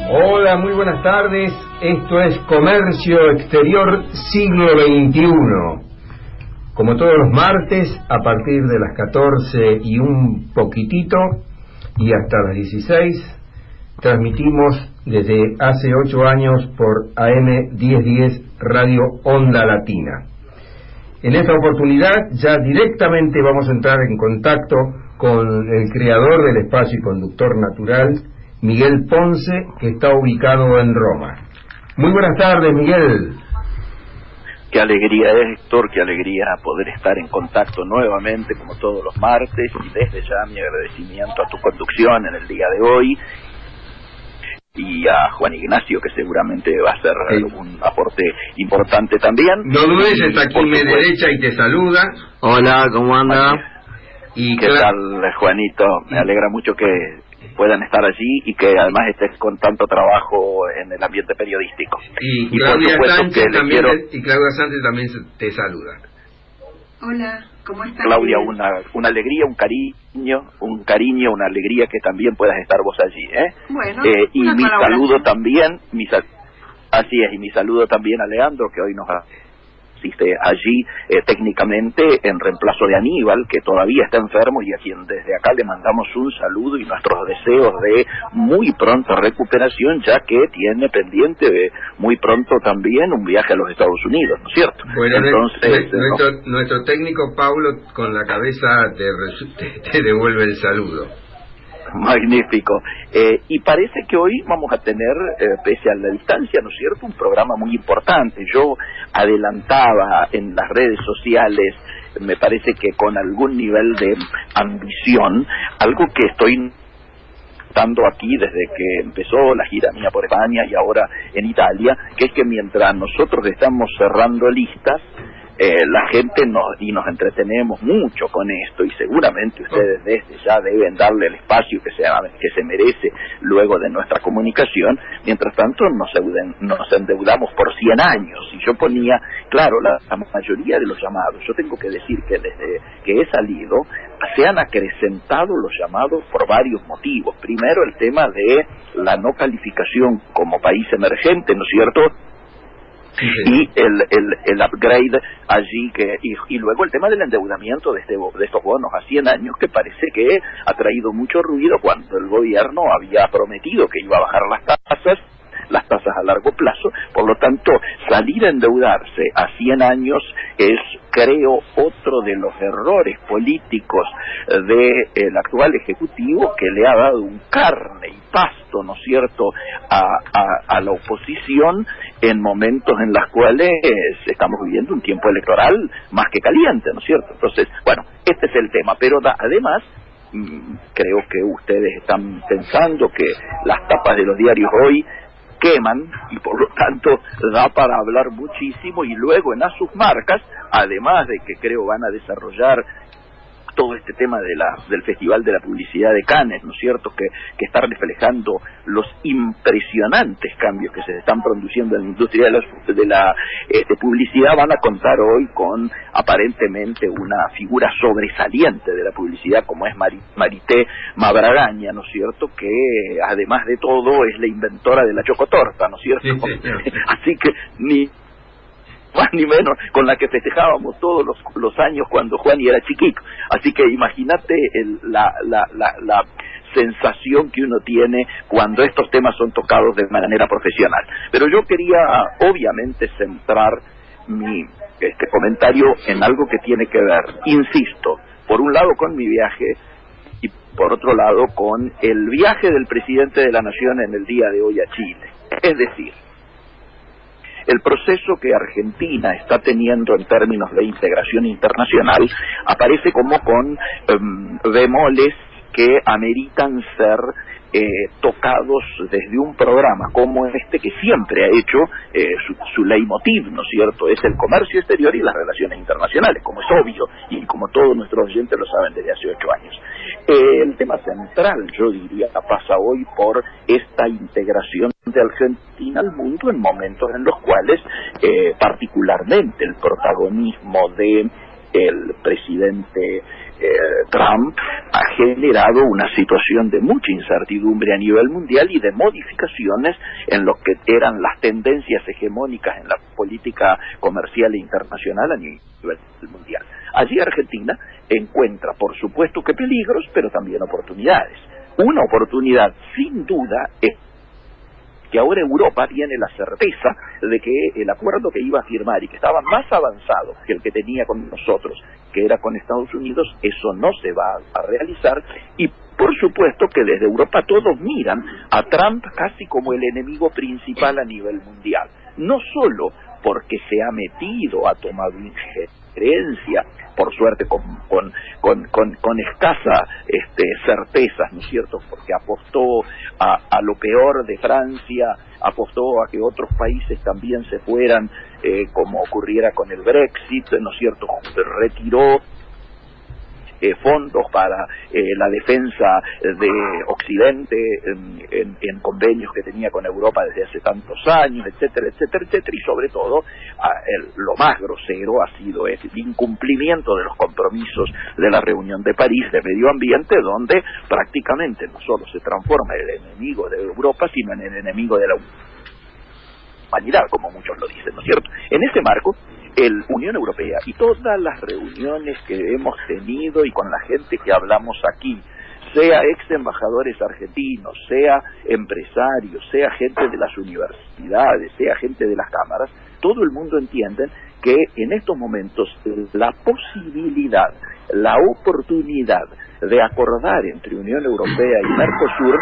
Hola, muy buenas tardes. Esto es Comercio Exterior Siglo XXI. Como todos los martes, a partir de las 14 y un poquitito y hasta las 16, transmitimos desde hace 8 años por AM 1010 Radio Onda Latina. En esta oportunidad ya directamente vamos a entrar en contacto con el creador del espacio y conductor natural, Miguel Ponce, que está ubicado en Roma. Muy buenas tardes, Miguel. Qué alegría, Héctor, qué alegría poder estar en contacto nuevamente como todos los martes, y desde ya mi agradecimiento a tu conducción en el día de hoy y a Juan Ignacio, que seguramente va a ser un aporte importante también. No dudes, está aquí a mi derecha y te saluda. Hola, ¿cómo anda? ¿Y qué tal, Juanito? Me alegra mucho que puedan estar allí y que además estés con tanto trabajo en el ambiente periodístico. Y Claudia Sánchez también te saluda. Hola, ¿cómo estás? Claudia, una alegría, un cariño, una alegría que también puedas estar vos allí, ¿eh? Bueno, y mi saludo también, así es, y mi saludo también a Leandro, que hoy nos asiste allí técnicamente en reemplazo de Aníbal, que todavía está enfermo y a quien desde acá le mandamos un saludo y nuestros deseos de muy pronta recuperación, ya que tiene pendiente muy pronto también un viaje a los Estados Unidos, ¿no es cierto? Bueno, entonces nuestro técnico Paulo con la cabeza te devuelve el saludo. Magnífico. Y parece que hoy vamos a tener, pese a la distancia, ¿no es cierto?, un programa muy importante. Yo adelantaba en las redes sociales, me parece que con algún nivel de ambición, algo que estoy dando aquí desde que empezó la gira mía por España y ahora en Italia, que es que mientras nosotros estamos cerrando listas, la gente nos entretenemos mucho con esto, y seguramente ustedes desde ya deben darle el espacio que se merece luego de nuestra comunicación. Mientras tanto nos endeudamos por 100 años, y yo ponía, claro, la mayoría de los llamados, yo tengo que decir que desde que he salido se han acrecentado los llamados por varios motivos. Primero, el tema de la no calificación como país emergente, ¿no es cierto?, y el upgrade allí, y luego el tema del endeudamiento de estos bonos a 100 años, que parece que ha traído mucho ruido cuando el gobierno había prometido que iba a bajar las tasas a largo plazo. Por lo tanto, salir a endeudarse a 100 años es, creo, otro de los errores políticos del actual Ejecutivo, que le ha dado un carne y pasto, ¿no es cierto?, a la oposición en momentos en los cuales estamos viviendo un tiempo electoral más que caliente, ¿no es cierto? Entonces, bueno, este es el tema, pero además creo que ustedes están pensando que las tapas de los diarios hoy queman, y por lo tanto da para hablar muchísimo, y luego en A Sus Marcas, además de que creo van a desarrollar todo este tema del Festival de la Publicidad de Cannes, ¿no es cierto?, que está reflejando los impresionantes cambios que se están produciendo en la industria de la publicidad. Van a contar hoy con aparentemente una figura sobresaliente de la publicidad, como es Marité Mabragaña, ¿no es cierto?, que además de todo es la inventora de la chocotorta, ¿no es cierto? Sí. Así que ni más ni menos, con la que festejábamos todos los años cuando Juani era chiquito. Así que imagínate la sensación que uno tiene cuando estos temas son tocados de manera profesional. Pero yo quería, obviamente, centrar mi comentario en algo que tiene que ver, insisto, por un lado con mi viaje y por otro lado con el viaje del presidente de la Nación en el día de hoy a Chile. Es decir, el proceso que Argentina está teniendo en términos de integración internacional aparece como con bemoles que ameritan ser tocados desde un programa como este, que siempre ha hecho su leitmotiv, ¿no es cierto?, es el comercio exterior y las relaciones internacionales, como es obvio, y como todos nuestros oyentes lo saben desde hace 8 años. El tema central, yo diría, pasa hoy por esta integración de Argentina al mundo en momentos en los cuales particularmente el protagonismo de el presidente Trump ha generado una situación de mucha incertidumbre a nivel mundial y de modificaciones en lo que eran las tendencias hegemónicas en la política comercial e internacional a nivel mundial. Allí Argentina encuentra, por supuesto, que peligros, pero también oportunidades. Una oportunidad, sin duda, es que ahora Europa tiene la certeza de que el acuerdo que iba a firmar y que estaba más avanzado que el que tenía con nosotros, que era con Estados Unidos, eso no se va a realizar, y por supuesto que desde Europa todos miran a Trump casi como el enemigo principal a nivel mundial, no solo porque se ha metido, ha tomado injerencia, por suerte con escasa certezas, ¿no es cierto?, porque apostó a lo peor de Francia, apostó a que otros países también se fueran, como ocurriera con el Brexit, ¿no es cierto?, retiró fondos para la defensa de Occidente en convenios que tenía con Europa desde hace tantos años, etcétera, etcétera, etcétera, y sobre todo lo más grosero ha sido el incumplimiento de los compromisos de la reunión de París de medio ambiente, donde prácticamente no solo se transforma el enemigo de Europa, sino en el enemigo de la humanidad, como muchos lo dicen, ¿no es cierto? En ese marco, la Unión Europea y todas las reuniones que hemos tenido y con la gente que hablamos aquí, sea ex embajadores argentinos, sea empresarios, sea gente de las universidades, sea gente de las cámaras, todo el mundo entiende que en estos momentos la posibilidad, la oportunidad de acordar entre Unión Europea y Mercosur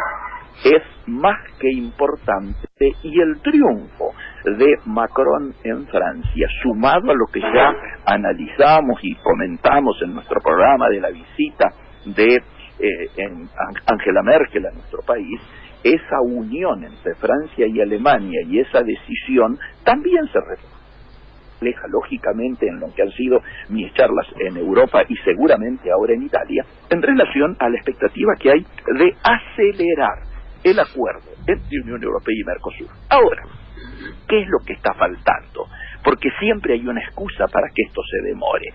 es más que importante, y el triunfo de Macron en Francia, sumado a lo que ya analizamos y comentamos en nuestro programa de la visita de Angela Merkel a nuestro país, esa unión entre Francia y Alemania y esa decisión también se refleja lógicamente en lo que han sido mis charlas en Europa y seguramente ahora en Italia, en relación a la expectativa que hay de acelerar el acuerdo entre Unión Europea y Mercosur. Ahora, ¿qué es lo que está faltando? Porque siempre hay una excusa para que esto se demore.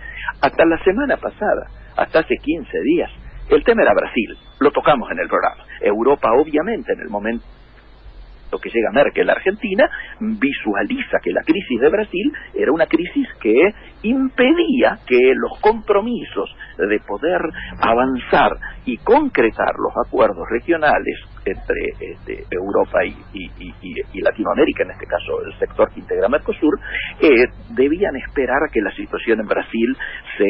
Hasta la semana pasada, hasta hace 15 días, el tema era Brasil, lo tocamos en el programa. Europa, obviamente, en el momento que llega Merkel a Argentina, visualiza que la crisis de Brasil era una crisis que impedía que los compromisos de poder avanzar y concretar los acuerdos regionales entre Europa y Latinoamérica, en este caso el sector que integra Mercosur, debían esperar a que la situación en Brasil se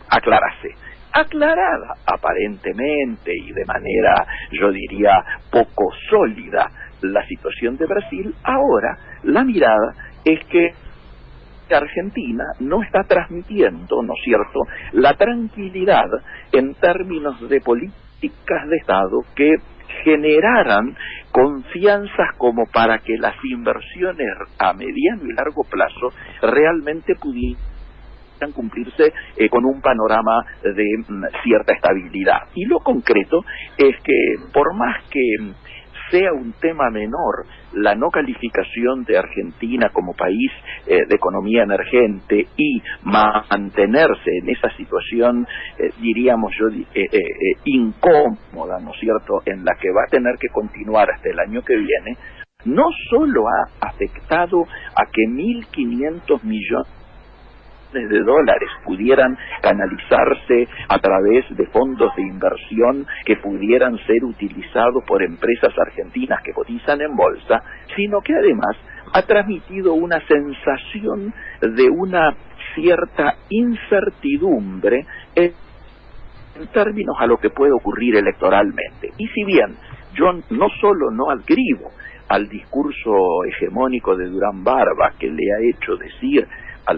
aclarase. Aclarada aparentemente y de manera, yo diría, poco sólida la situación de Brasil, ahora la mirada es que Argentina no está transmitiendo, ¿no es cierto?, la tranquilidad en términos de políticas de Estado que generaran confianzas como para que las inversiones a mediano y largo plazo realmente pudieran cumplirse con un panorama de cierta estabilidad. Y lo concreto es que por más que sea un tema menor la no calificación de Argentina como país de economía emergente y mantenerse en esa situación, diríamos yo, incómoda, ¿no es cierto?, en la que va a tener que continuar hasta el año que viene, no solo ha afectado a que 1.500 millones de dólares pudieran canalizarse a través de fondos de inversión que pudieran ser utilizados por empresas argentinas que cotizan en bolsa, sino que además ha transmitido una sensación de una cierta incertidumbre en términos a lo que puede ocurrir electoralmente. Y si bien yo no solo no adscribo al discurso hegemónico de Durán Barba, que le ha hecho decir a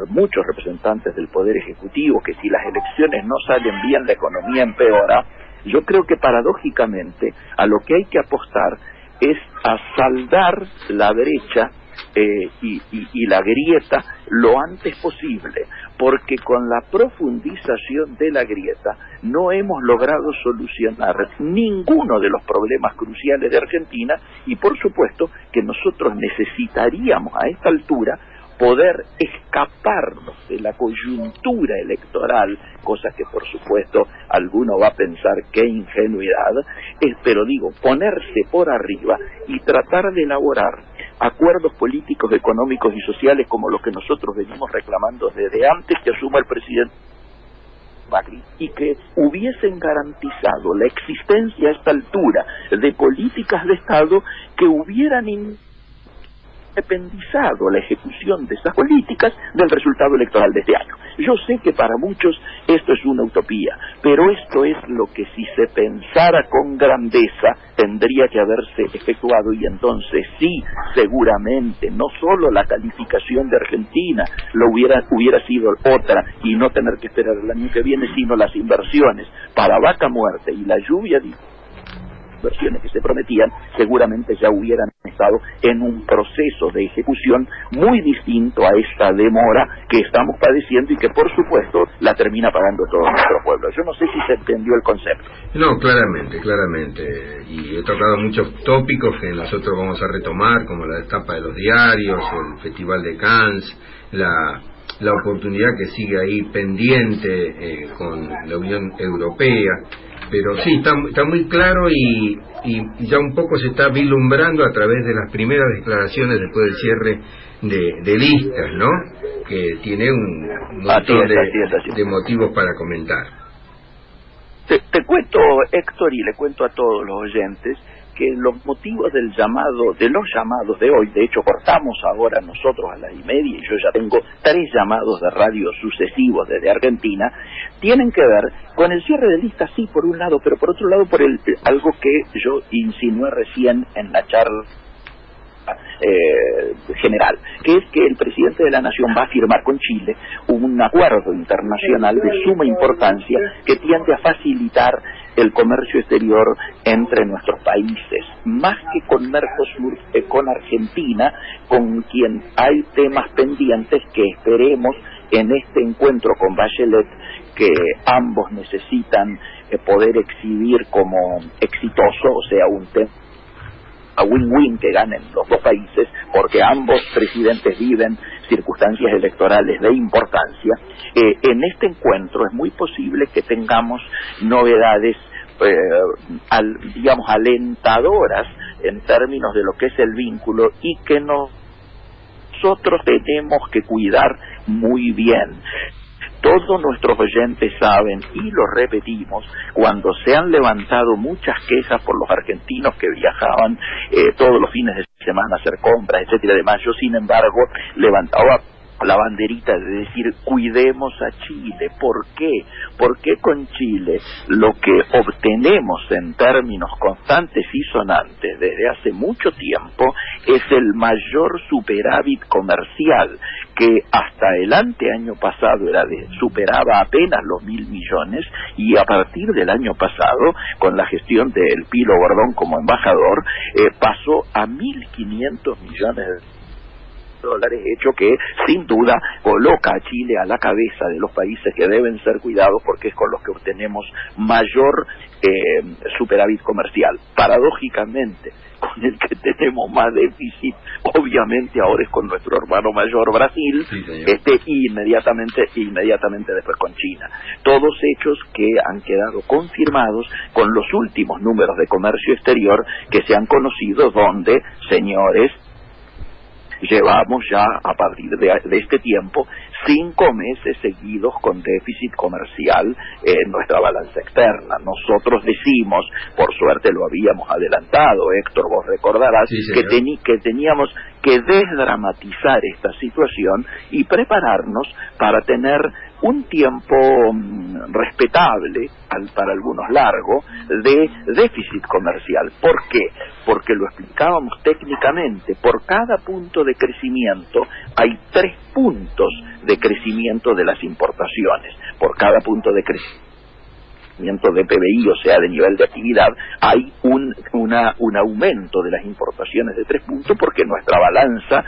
muchos representantes del Poder Ejecutivo que si las elecciones no salen bien la economía empeora, yo creo que paradójicamente a lo que hay que apostar es a saldar la brecha y la grieta lo antes posible, porque con la profundización de la grieta no hemos logrado solucionar ninguno de los problemas cruciales de Argentina, y por supuesto que nosotros necesitaríamos a esta altura poder escaparnos de la coyuntura electoral, cosa que por supuesto alguno va a pensar qué ingenuidad, pero digo, ponerse por arriba y tratar de elaborar acuerdos políticos, económicos y sociales como los que nosotros venimos reclamando desde antes que asuma el presidente Macri, y que hubiesen garantizado la existencia a esta altura de políticas de Estado que hubieran independizado la ejecución de esas políticas del resultado electoral de este año. Yo sé que para muchos esto es una utopía, pero esto es lo que, si se pensara con grandeza, tendría que haberse efectuado, y entonces sí, seguramente, no solo la calificación de Argentina hubiera sido otra y no tener que esperar el año que viene, sino las inversiones para Vaca Muerta y la lluvia de inversiones que se prometían, seguramente ya hubieran estado en un proceso de ejecución muy distinto a esta demora que estamos padeciendo y que por supuesto la termina pagando todo nuestro pueblo. Yo no sé si se entendió el concepto. No, claramente, y he tocado muchos tópicos que nosotros vamos a retomar, como la etapa de los diarios, el Festival de Cannes, la oportunidad que sigue ahí pendiente con la Unión Europea. Pero sí, está muy claro y ya un poco se está vislumbrando a través de las primeras declaraciones después del cierre de listas, ¿no? Que tiene un montón de motivos para comentar. Te cuento, Héctor, y le cuento a todos los oyentes que los motivos de los llamados de hoy, de hecho cortamos ahora nosotros a las 1:30 y yo ya tengo 3 llamados de radio sucesivos desde Argentina, tienen que ver con el cierre de listas, sí, por un lado, pero por otro lado por algo que yo insinué recién en la charla general, que es que el presidente de la Nación va a firmar con Chile un acuerdo internacional de suma importancia que tiende a facilitar el comercio exterior entre nuestros países, más que con Mercosur, con Argentina, con quien hay temas pendientes que esperemos en este encuentro con Bachelet, que ambos necesitan poder exhibir como exitoso, o sea, un tema a win-win que ganen los dos países, porque ambos presidentes viven circunstancias electorales de importancia. En este encuentro es muy posible que tengamos novedades digamos alentadoras en términos de lo que es el vínculo, y que nosotros tenemos que cuidar muy bien. Todos nuestros oyentes saben, y lo repetimos, cuando se han levantado muchas quejas por los argentinos que viajaban todos los fines de semana a hacer compras, etcétera, y demás, yo sin embargo levantaba la banderita de decir cuidemos a Chile. ¿Por qué? Porque con Chile lo que obtenemos en términos constantes y sonantes desde hace mucho tiempo es el mayor superávit comercial, que hasta el anteaño pasado superaba apenas los 1.000 millones, y a partir del año pasado, con la gestión del Pilo Bordón como embajador, pasó a 1.500 millones de dólares, hecho que sin duda coloca a Chile a la cabeza de los países que deben ser cuidados, porque es con los que obtenemos mayor superávit comercial. Paradójicamente, con el que tenemos más déficit, obviamente ahora es con nuestro hermano mayor Brasil, sí, y inmediatamente después con China. Todos hechos que han quedado confirmados con los últimos números de comercio exterior que se han conocido, donde, señores, llevamos ya a partir de este tiempo 5 meses seguidos con déficit comercial en nuestra balanza externa. Nosotros decimos, por suerte lo habíamos adelantado, Héctor, vos recordarás, sí, que teníamos que desdramatizar esta situación y prepararnos para tener un tiempo respetable, para algunos largo, de déficit comercial. ¿Por qué? Porque lo explicábamos técnicamente. Por cada punto de crecimiento hay 3 puntos de crecimiento de las importaciones. Por cada punto de crecimiento de PBI, o sea, de nivel de actividad, hay un aumento de las importaciones de 3 puntos, porque nuestra balanza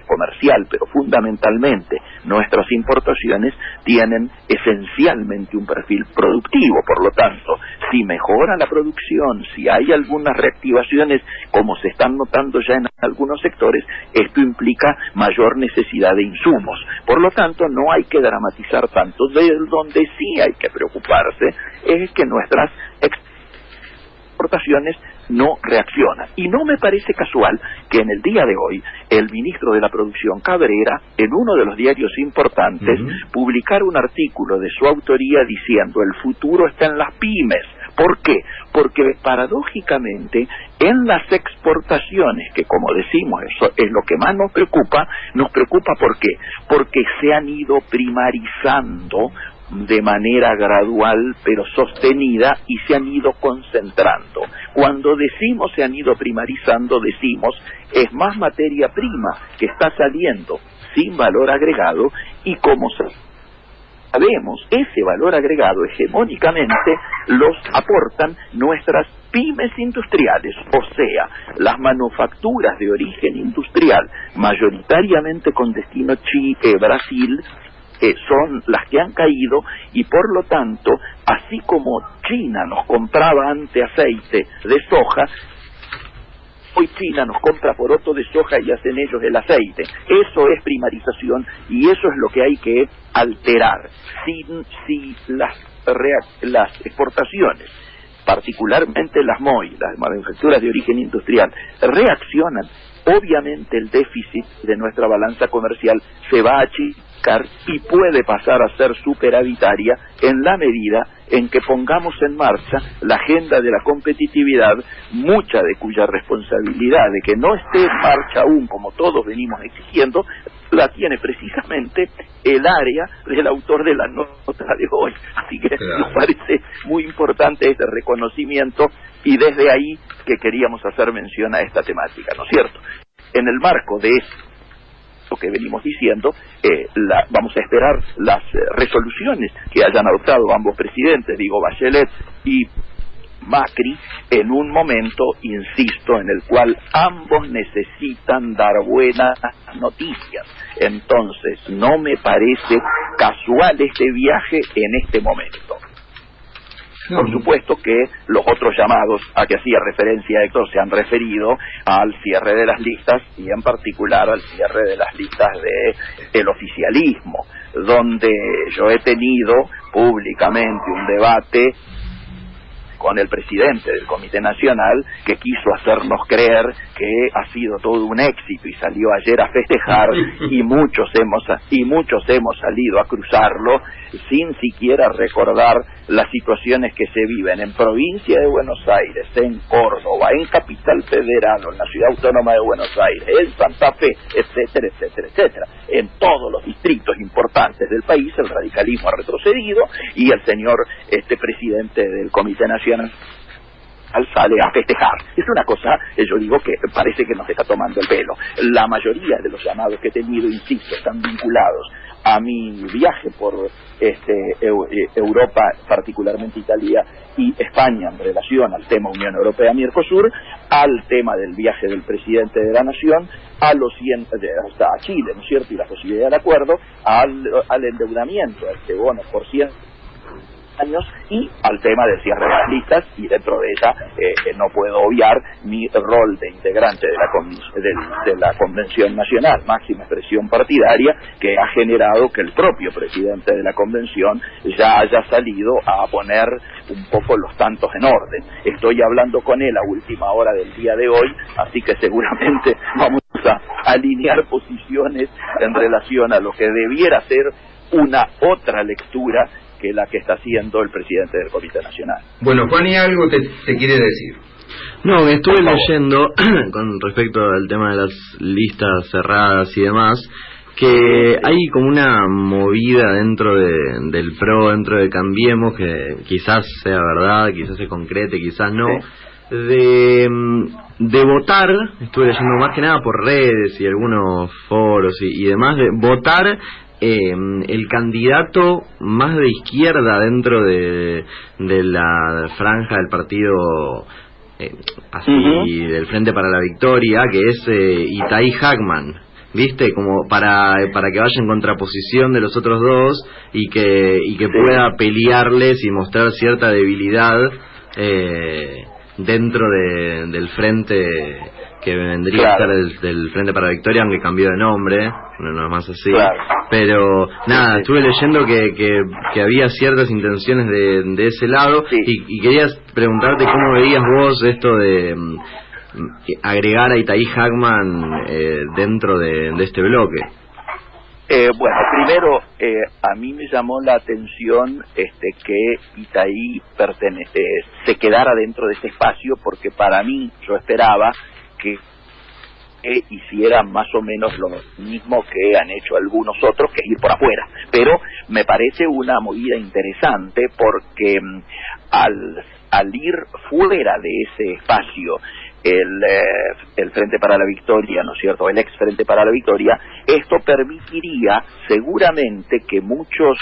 comercial, pero fundamentalmente nuestras importaciones tienen esencialmente un perfil productivo. Por lo tanto, si mejora la producción, si hay algunas reactivaciones como se están notando ya en algunos sectores, esto implica mayor necesidad de insumos. Por lo tanto, no hay que dramatizar tanto. De donde sí hay que preocuparse es que nuestras exportaciones no reaccionan. Y no me parece casual que en el día de hoy el ministro de la Producción, Cabrera, en uno de los diarios importantes, publicara un artículo de su autoría diciendo: el futuro está en las pymes. ¿Por qué? Porque paradójicamente en las exportaciones, que como decimos eso es lo que más nos preocupa ¿por qué? Porque se han ido primarizando de manera gradual pero sostenida y se han ido concentrando. Cuando decimos se han ido primarizando, decimos es más materia prima que está saliendo sin valor agregado, y como sabemos, ese valor agregado hegemónicamente los aportan nuestras pymes industriales, o sea, las manufacturas de origen industrial, mayoritariamente con destino Brasil, son las que han caído, y por lo tanto, así como China nos compraba antes aceite de soja, hoy China nos compra poroto de soja y hacen ellos el aceite. Eso es primarización y eso es lo que hay que alterar. Si las exportaciones, particularmente las MOI, las manufacturas de origen industrial, reaccionan, obviamente el déficit de nuestra balanza comercial se va a achicar y puede pasar a ser superavitaria en la medida en que pongamos en marcha la agenda de la competitividad, mucha de cuya responsabilidad de que no esté en marcha aún, como todos venimos exigiendo, la tiene precisamente el área del autor de la nota de hoy. Así que nos parece muy importante este reconocimiento, y desde ahí que queríamos hacer mención a esta temática, ¿no es cierto? En el marco de esto que venimos diciendo, vamos a esperar las resoluciones que hayan adoptado ambos presidentes, digo Bachelet y Macri, en un momento, insisto, en el cual ambos necesitan dar buenas noticias. Entonces, no me parece casual este viaje en este momento. Por supuesto que los otros llamados a que hacía referencia Héctor se han referido al cierre de las listas, y en particular al cierre de las listas del oficialismo, donde yo he tenido públicamente un debate con el presidente del Comité Nacional, que quiso hacernos creer que ha sido todo un éxito y salió ayer a festejar, y muchos hemos salido a cruzarlo sin siquiera recordar las situaciones que se viven en provincia de Buenos Aires, en Córdoba, en Capital Federal, en la Ciudad Autónoma de Buenos Aires, en Santa Fe, etcétera, etcétera, etcétera. En todos los distritos importantes del país el radicalismo ha retrocedido, y el señor presidente del Comité Nacional sale a festejar. Es una cosa, yo digo, que parece que nos está tomando el pelo. La mayoría de los llamados que he tenido, insisto, están vinculados a mi viaje por Europa, particularmente Italia y España, en relación al tema Unión Europea-Mercosur, al tema del viaje del presidente de la Nación, hasta a Chile, ¿no es cierto?, y la posibilidad del acuerdo, al endeudamiento, a este bono por 100 años, y al tema del cierre de las listas, y dentro de ella no puedo obviar mi rol de integrante de la Convención Nacional, máxima expresión partidaria, que ha generado que el propio presidente de la Convención ya haya salido a poner un poco los tantos en orden. Estoy hablando con él a última hora del día de hoy, así que seguramente vamos a alinear posiciones en relación a lo que debiera ser una otra lectura que la que está haciendo el presidente del Comité Nacional. Bueno, Juan, ¿y algo te quiere decir? No, me estuve leyendo con respecto al tema de las listas cerradas y demás, que hay como una movida dentro del PRO, dentro de Cambiemos, que quizás sea verdad, quizás se concrete, quizás no, de votar, estuve leyendo más que nada por redes y algunos foros y demás, de votar el candidato más de izquierda dentro de la franja del partido así del Frente para la Victoria, que es Itay Hackman, ¿viste? Como para que vaya en contraposición de los otros dos y que pueda pelearles y mostrar cierta debilidad dentro del frente que vendría a ser del Frente para la Victoria, aunque cambió de nombre, no es más así. Claro. Pero nada, estuve leyendo que había ciertas intenciones de ese lado, y querías preguntarte cómo veías vos esto de agregar a Itaí Hackman dentro de este bloque. Bueno, primero, a mí me llamó la atención que Itaí se quedara dentro de ese espacio, porque para mí, yo esperaba que hiciera más o menos lo mismo que han hecho algunos otros, que es ir por afuera. Pero me parece una movida interesante, porque al ir fuera de ese espacio, el Frente para la Victoria, ¿no es cierto?, el ex Frente para la Victoria, esto permitiría seguramente que muchos,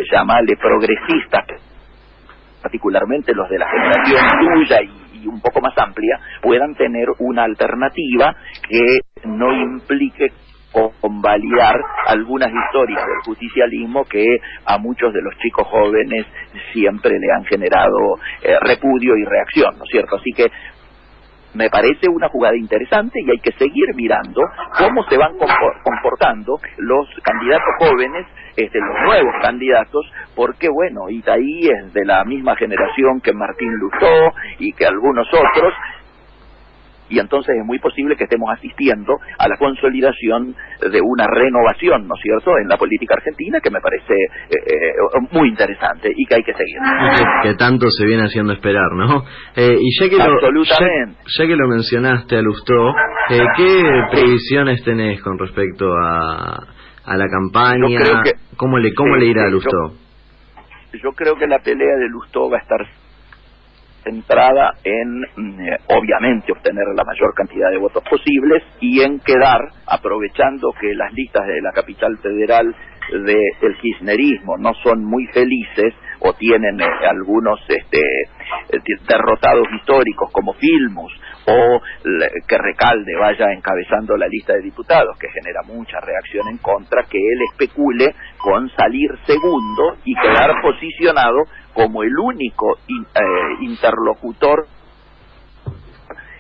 llamale progresistas, particularmente los de la generación tuya y un poco más amplia, puedan tener una alternativa que no implique convalidar algunas historias del justicialismo que a muchos de los chicos jóvenes siempre le han generado repudio y reacción, ¿no es cierto? Así que me parece una jugada interesante, y hay que seguir mirando cómo se van comportando los candidatos jóvenes, los nuevos candidatos, porque bueno, Itaí es de la misma generación que Martín Lustó y que algunos otros, y entonces es muy posible que estemos asistiendo a la consolidación de una renovación, ¿no es cierto?, en la política argentina, que me parece muy interesante y que hay que seguir. Que tanto se viene haciendo esperar, ¿no? Y ya que lo mencionaste a Lustó, ¿qué previsiones tenés con respecto a la campaña? ¿Cómo le irá a Lustó? Yo creo que la pelea de Lustó va a estar centrada en, obviamente, obtener la mayor cantidad de votos posibles y en quedar, aprovechando que las listas de la capital federal del kirchnerismo no son muy felices o tienen algunos derrotados históricos como Filmus, o que Recalde vaya encabezando la lista de diputados, que genera mucha reacción en contra, que él especule con salir segundo y quedar posicionado como el único interlocutor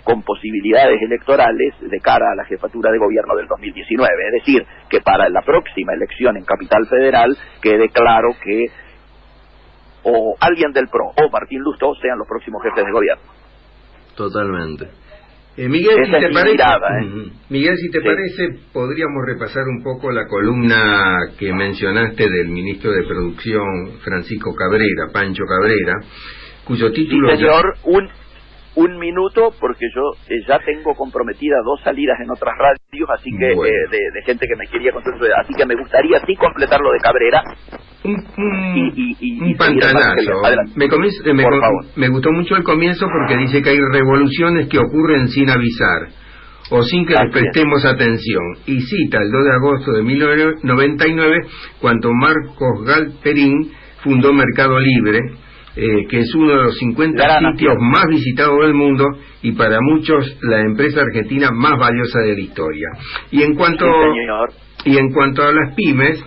con posibilidades electorales de cara a la jefatura de gobierno del 2019. Es decir, que para la próxima elección en Capital Federal quede claro que o alguien del PRO o Martín Lustó sean los próximos jefes de gobierno. Totalmente. Miguel, si te parece, Miguel, si te parece, podríamos repasar un poco la columna que mencionaste del ministro de Producción, Francisco Cabrera, Pancho Cabrera, cuyo título... Sí, señor, un minuto, porque yo ya tengo comprometidas 2 salidas en otras radios, así que bueno, de gente que me quería contar, así que me gustaría sí completar lo de Cabrera. Un pantanazo. Me gustó mucho el comienzo, porque dice que hay revoluciones que ocurren sin avisar o sin que les prestemos atención, y cita el 2 de agosto de 1999 cuando Marcos Galperín fundó Mercado Libre, que es uno de los 50 sitios más visitados del mundo y para muchos la empresa argentina más valiosa de la historia. Y en cuanto a las pymes,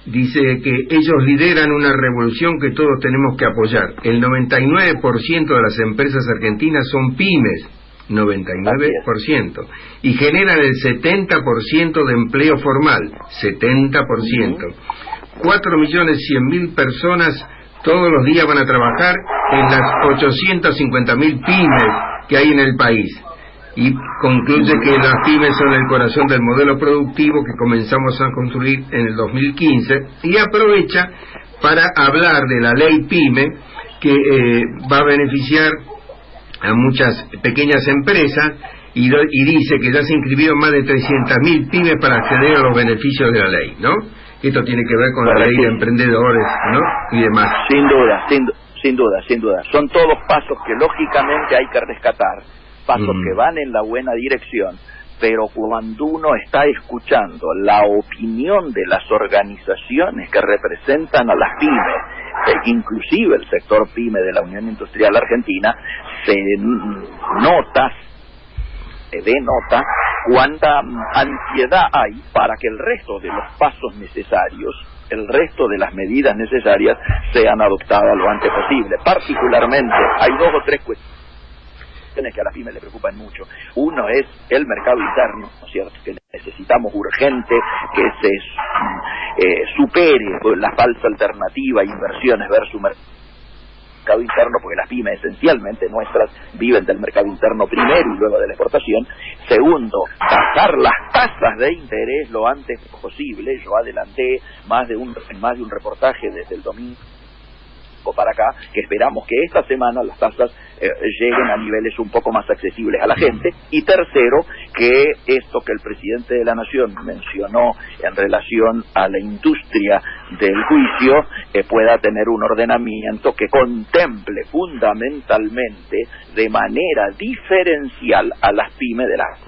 dice que ellos lideran una revolución que todos tenemos que apoyar. El 99% de las empresas argentinas son pymes, 99%, y generan el 70% de empleo formal, 70%. 4.100.000 personas todos los días van a trabajar en las 850.000 pymes que hay en el país. Y concluye que las pymes son el corazón del modelo productivo que comenzamos a construir en el 2015, y aprovecha para hablar de la ley PYME, que va a beneficiar a muchas pequeñas empresas, y dice que ya se inscribieron más de 300.000 pymes para acceder a los beneficios de la ley, ¿no? Esto tiene que ver con la ley de emprendedores, ¿no? Y demás. Sin duda. Son todos pasos que lógicamente hay que rescatar, pasos que van en la buena dirección, pero cuando uno está escuchando la opinión de las organizaciones que representan a las pymes, inclusive el sector pyme de la Unión Industrial Argentina, se denota cuánta ansiedad hay para que el resto de los pasos necesarios, el resto de las medidas necesarias sean adoptadas lo antes posible. Particularmente, hay 2 o 3 cuestiones que a las pymes le preocupan mucho. Uno es el mercado interno, ¿no es cierto?, que necesitamos urgente que se supere la falsa alternativa inversiones versus mercado interno, porque las pymes esencialmente nuestras viven del mercado interno primero y luego de la exportación. Segundo, bajar las tasas de interés lo antes posible. Yo adelanté más de un reportaje desde el domingo para acá, que esperamos que esta semana las tasas lleguen a niveles un poco más accesibles a la gente. Y tercero, que esto que el presidente de la Nación mencionó en relación a la industria del juicio pueda tener un ordenamiento que contemple fundamentalmente de manera diferencial a las pymes de las...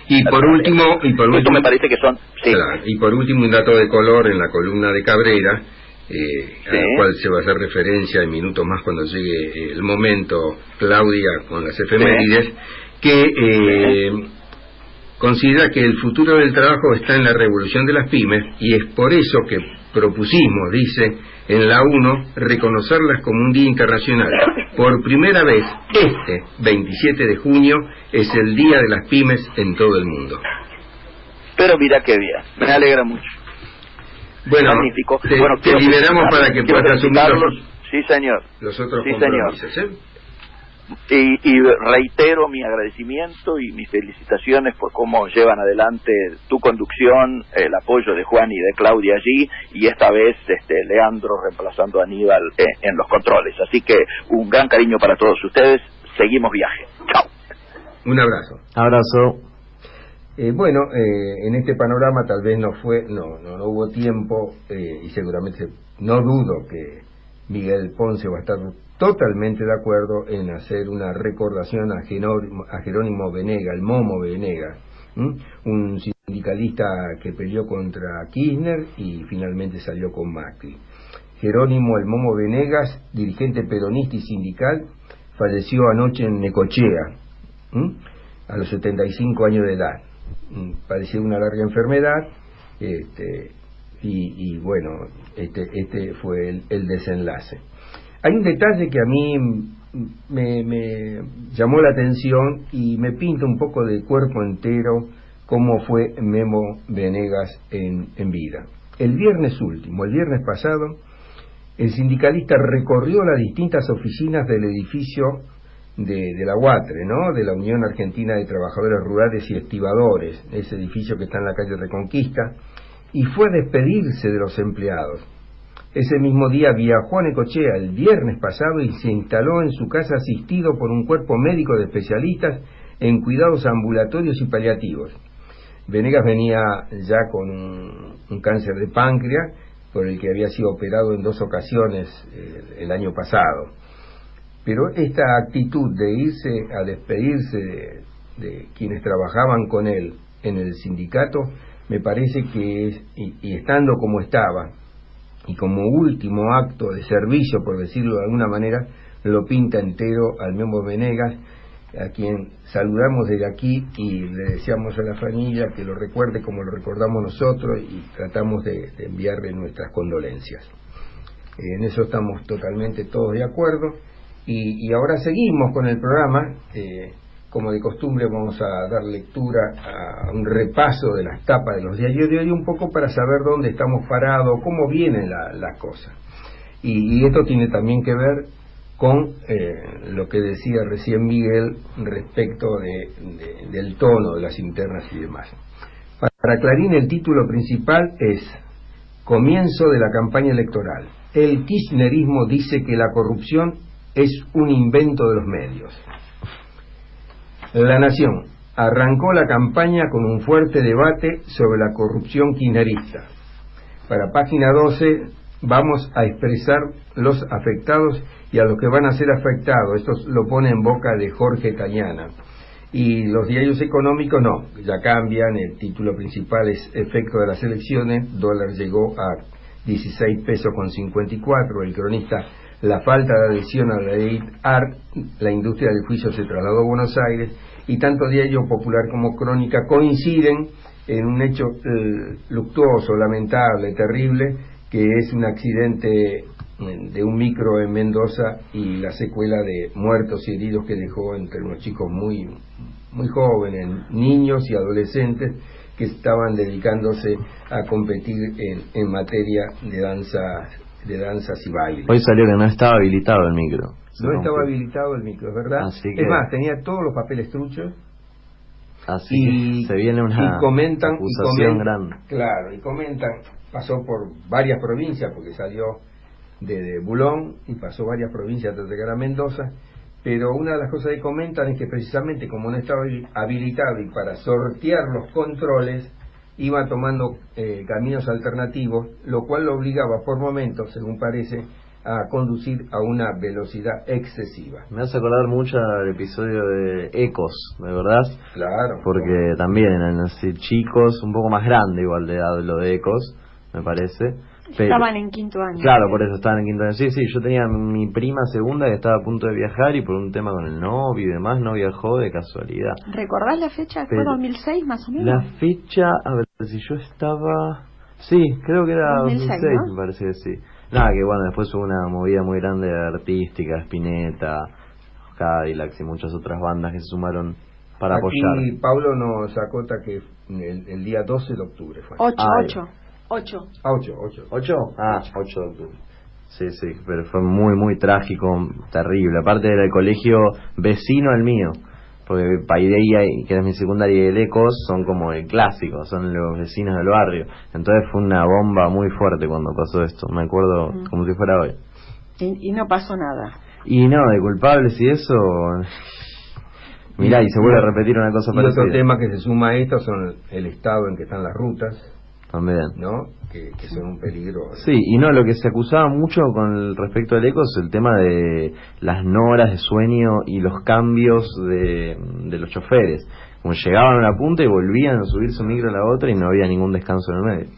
Y por último, esto me parece que son... Sí. Claro, y por último, un dato de color en la columna de Cabrera, al cual se va a hacer referencia en minutos más cuando llegue el momento, Claudia, con las efemérides, que considera que el futuro del trabajo está en la revolución de las pymes, y es por eso que propusimos, dice, en la UNO, reconocerlas como un día internacional. Por primera vez, este 27 de junio es el Día de las Pymes en todo el mundo. Pero mira qué bien, me alegra mucho. Bueno, magnífico. Te liberamos para que puedas asumir sí, señor. Los otros sí, compromisos, señor. Y reitero mi agradecimiento y mis felicitaciones por cómo llevan adelante tu conducción, el apoyo de Juan y de Claudia allí, y esta vez Leandro reemplazando a Aníbal en los controles. Así que un gran cariño para todos ustedes. Seguimos viaje. Chao. Un abrazo. Abrazo. Bueno, en este panorama tal vez no hubo tiempo, y seguramente no dudo que Miguel Ponce va a estar totalmente de acuerdo en hacer una recordación a Jerónimo Venega, el Momo Venega, un sindicalista que peleó contra Kirchner y finalmente salió con Macri. Jerónimo el Momo Venegas, dirigente peronista y sindical, falleció anoche en Necochea, a los 75 años de edad. Padeció una larga enfermedad, y bueno, este fue el desenlace. Hay un detalle que a mí me llamó la atención y me pinta un poco de cuerpo entero cómo fue Memo Venegas en vida. El viernes pasado, el sindicalista recorrió las distintas oficinas del edificio de la UATRE, ¿no?, de la Unión Argentina de Trabajadores Rurales y Estibadores, ese edificio que está en la calle Reconquista, y fue a despedirse de los empleados. Ese mismo día viajó a Necochea el viernes pasado y se instaló en su casa asistido por un cuerpo médico de especialistas en cuidados ambulatorios y paliativos. Venegas venía ya con un cáncer de páncreas por el que había sido operado en 2 ocasiones el año pasado. Pero esta actitud de irse a despedirse de quienes trabajaban con él en el sindicato, me parece que es, y estando como estaba, y como último acto de servicio, por decirlo de alguna manera, lo pinta entero al Memo Venegas, a quien saludamos desde aquí y le deseamos a la familia que lo recuerde como lo recordamos nosotros, y tratamos de enviarle nuestras condolencias. En eso estamos totalmente todos de acuerdo. Y ahora seguimos con el programa. Como de costumbre vamos a dar lectura a un repaso de las tapas de los diarios de hoy, un poco para saber dónde estamos parados, cómo vienen las cosas. Y esto tiene también que ver con lo que decía recién Miguel respecto del tono de las internas y demás. Para Clarín el título principal es Comienzo de la campaña electoral. El kirchnerismo dice que la corrupción es un invento de los medios. La Nación arrancó la campaña con un fuerte debate sobre la corrupción kirchnerista. Para Página 12 vamos a expresar los afectados y a los que van a ser afectados. Esto lo pone en boca de Jorge Cañana. Y los diarios económicos no, ya cambian. El título principal es Efecto de las elecciones, dólar llegó a 16 pesos con 54. El cronista, la falta de adhesión a la ley ART, la industria del juicio se trasladó a Buenos Aires. y tanto Diario Popular como Crónica coinciden en un hecho luctuoso, lamentable, terrible, que es un accidente de un micro en Mendoza y la secuela de muertos y heridos que dejó entre unos chicos muy jóvenes, niños y adolescentes, que estaban dedicándose a competir en materia de danzas y bailes. Hoy salió que no estaba habilitado el micro. No estaba habilitado el micro, es verdad. Es más, tenía todos los papeles truchos. Así que se viene una acusación grande. Claro, y comentan, pasó por varias provincias, porque salió de Bulón y pasó varias provincias hasta llegar a Mendoza, pero una de las cosas que comentan es que precisamente como no estaba habilitado y para sortear los controles, iba tomando caminos alternativos, lo cual lo obligaba por momentos, según parece, a conducir a una velocidad excesiva. Me hace acordar mucho al episodio de Ecos, ¿de verdad? Claro. Porque también eran así chicos, un poco más grandes igual de edad lo de Ecos, me parece. Pero, estaban en quinto año. Claro, por eso estaban en quinto año. Sí, yo tenía mi prima segunda que estaba a punto de viajar y por un tema con el novio y demás no viajó de casualidad. ¿Recordás la fecha? ¿Fue 2006 más o menos? La fecha, a ver si yo estaba... Sí, creo que era 2006, ¿no? Me parece que sí. Nada, que bueno, después hubo una movida muy grande artística, Spinetta, Cadillacs y muchas otras bandas que se sumaron para apoyar. Y Pablo nos acota que el día 12 de octubre fue. 8. 8 de octubre. Sí, pero fue muy trágico, terrible. Aparte era el colegio vecino al mío, porque Paideia, que es mi secundaria, y el Ecos son como el clásico, son los vecinos del barrio. Entonces fue una bomba muy fuerte cuando pasó esto, me acuerdo como si fuera hoy. Y no pasó nada. Y no, de culpables y eso... Mirá, y se vuelve a repetir una cosa parecida. Y otro tema que se suma a esto son el estado en que están las rutas. También. ¿No? Que son un peligro. Sí, y no, lo que se acusaba mucho con respecto al Ecos es el tema de las no horas de sueño y los cambios de los choferes. Como llegaban a una punta y volvían a subir su micro a la otra y no había ningún descanso en el medio.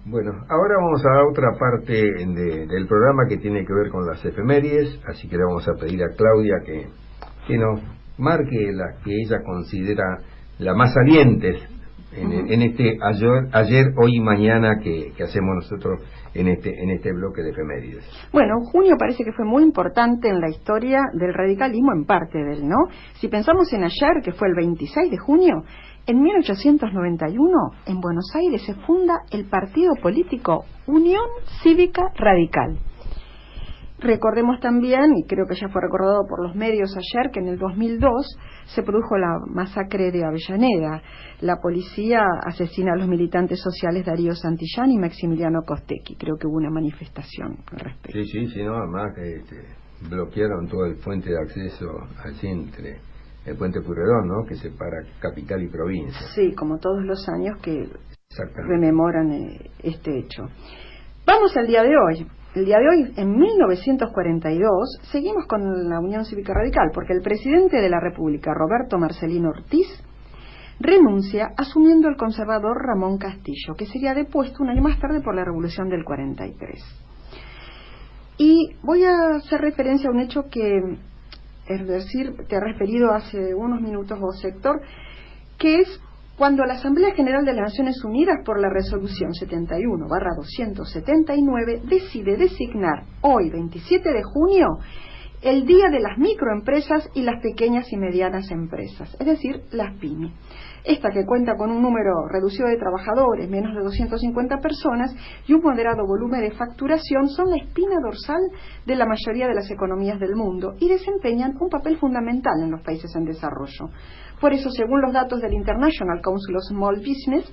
Bueno, ahora vamos a otra parte del programa que tiene que ver con las efemérides, así que le vamos a pedir a Claudia que nos marque las que ella considera las más salientes en este ayer, hoy y mañana que hacemos nosotros en este bloque de efemérides. Bueno, junio parece que fue muy importante en la historia del radicalismo, en parte de él, ¿no? Si pensamos en ayer, que fue el 26 de junio, en 1891, en Buenos Aires se funda el partido político Unión Cívica Radical. Recordemos también, y creo que ya fue recordado por los medios ayer, que en el 2002 se produjo la masacre de Avellaneda. La policía asesina a los militantes sociales Darío Santillán y Maximiliano Costecchi. Creo que hubo una manifestación al respecto. Sí, no, además bloquearon todo el puente de acceso al centro, el puente Pueyrredón, ¿no? Que separa capital y provincia. Sí, como todos los años que rememoran este hecho. Vamos al día de hoy. El día de hoy, en 1942, seguimos con la Unión Cívica Radical, porque el presidente de la República, Roberto Marcelino Ortiz, renuncia asumiendo el conservador Ramón Castillo, que sería depuesto un año más tarde por la Revolución del 43. Y voy a hacer referencia a un hecho que, es decir, te he referido hace unos minutos vos, Héctor, que es cuando la Asamblea General de las Naciones Unidas, por la resolución 71/279, decide designar hoy, 27 de junio, el Día de las Microempresas y las Pequeñas y Medianas Empresas, es decir, las PYME. Esta, que cuenta con un número reducido de trabajadores, menos de 250 personas, y un moderado volumen de facturación, son la espina dorsal de la mayoría de las economías del mundo y desempeñan un papel fundamental en los países en desarrollo. Por eso, según los datos del International Council of Small Business,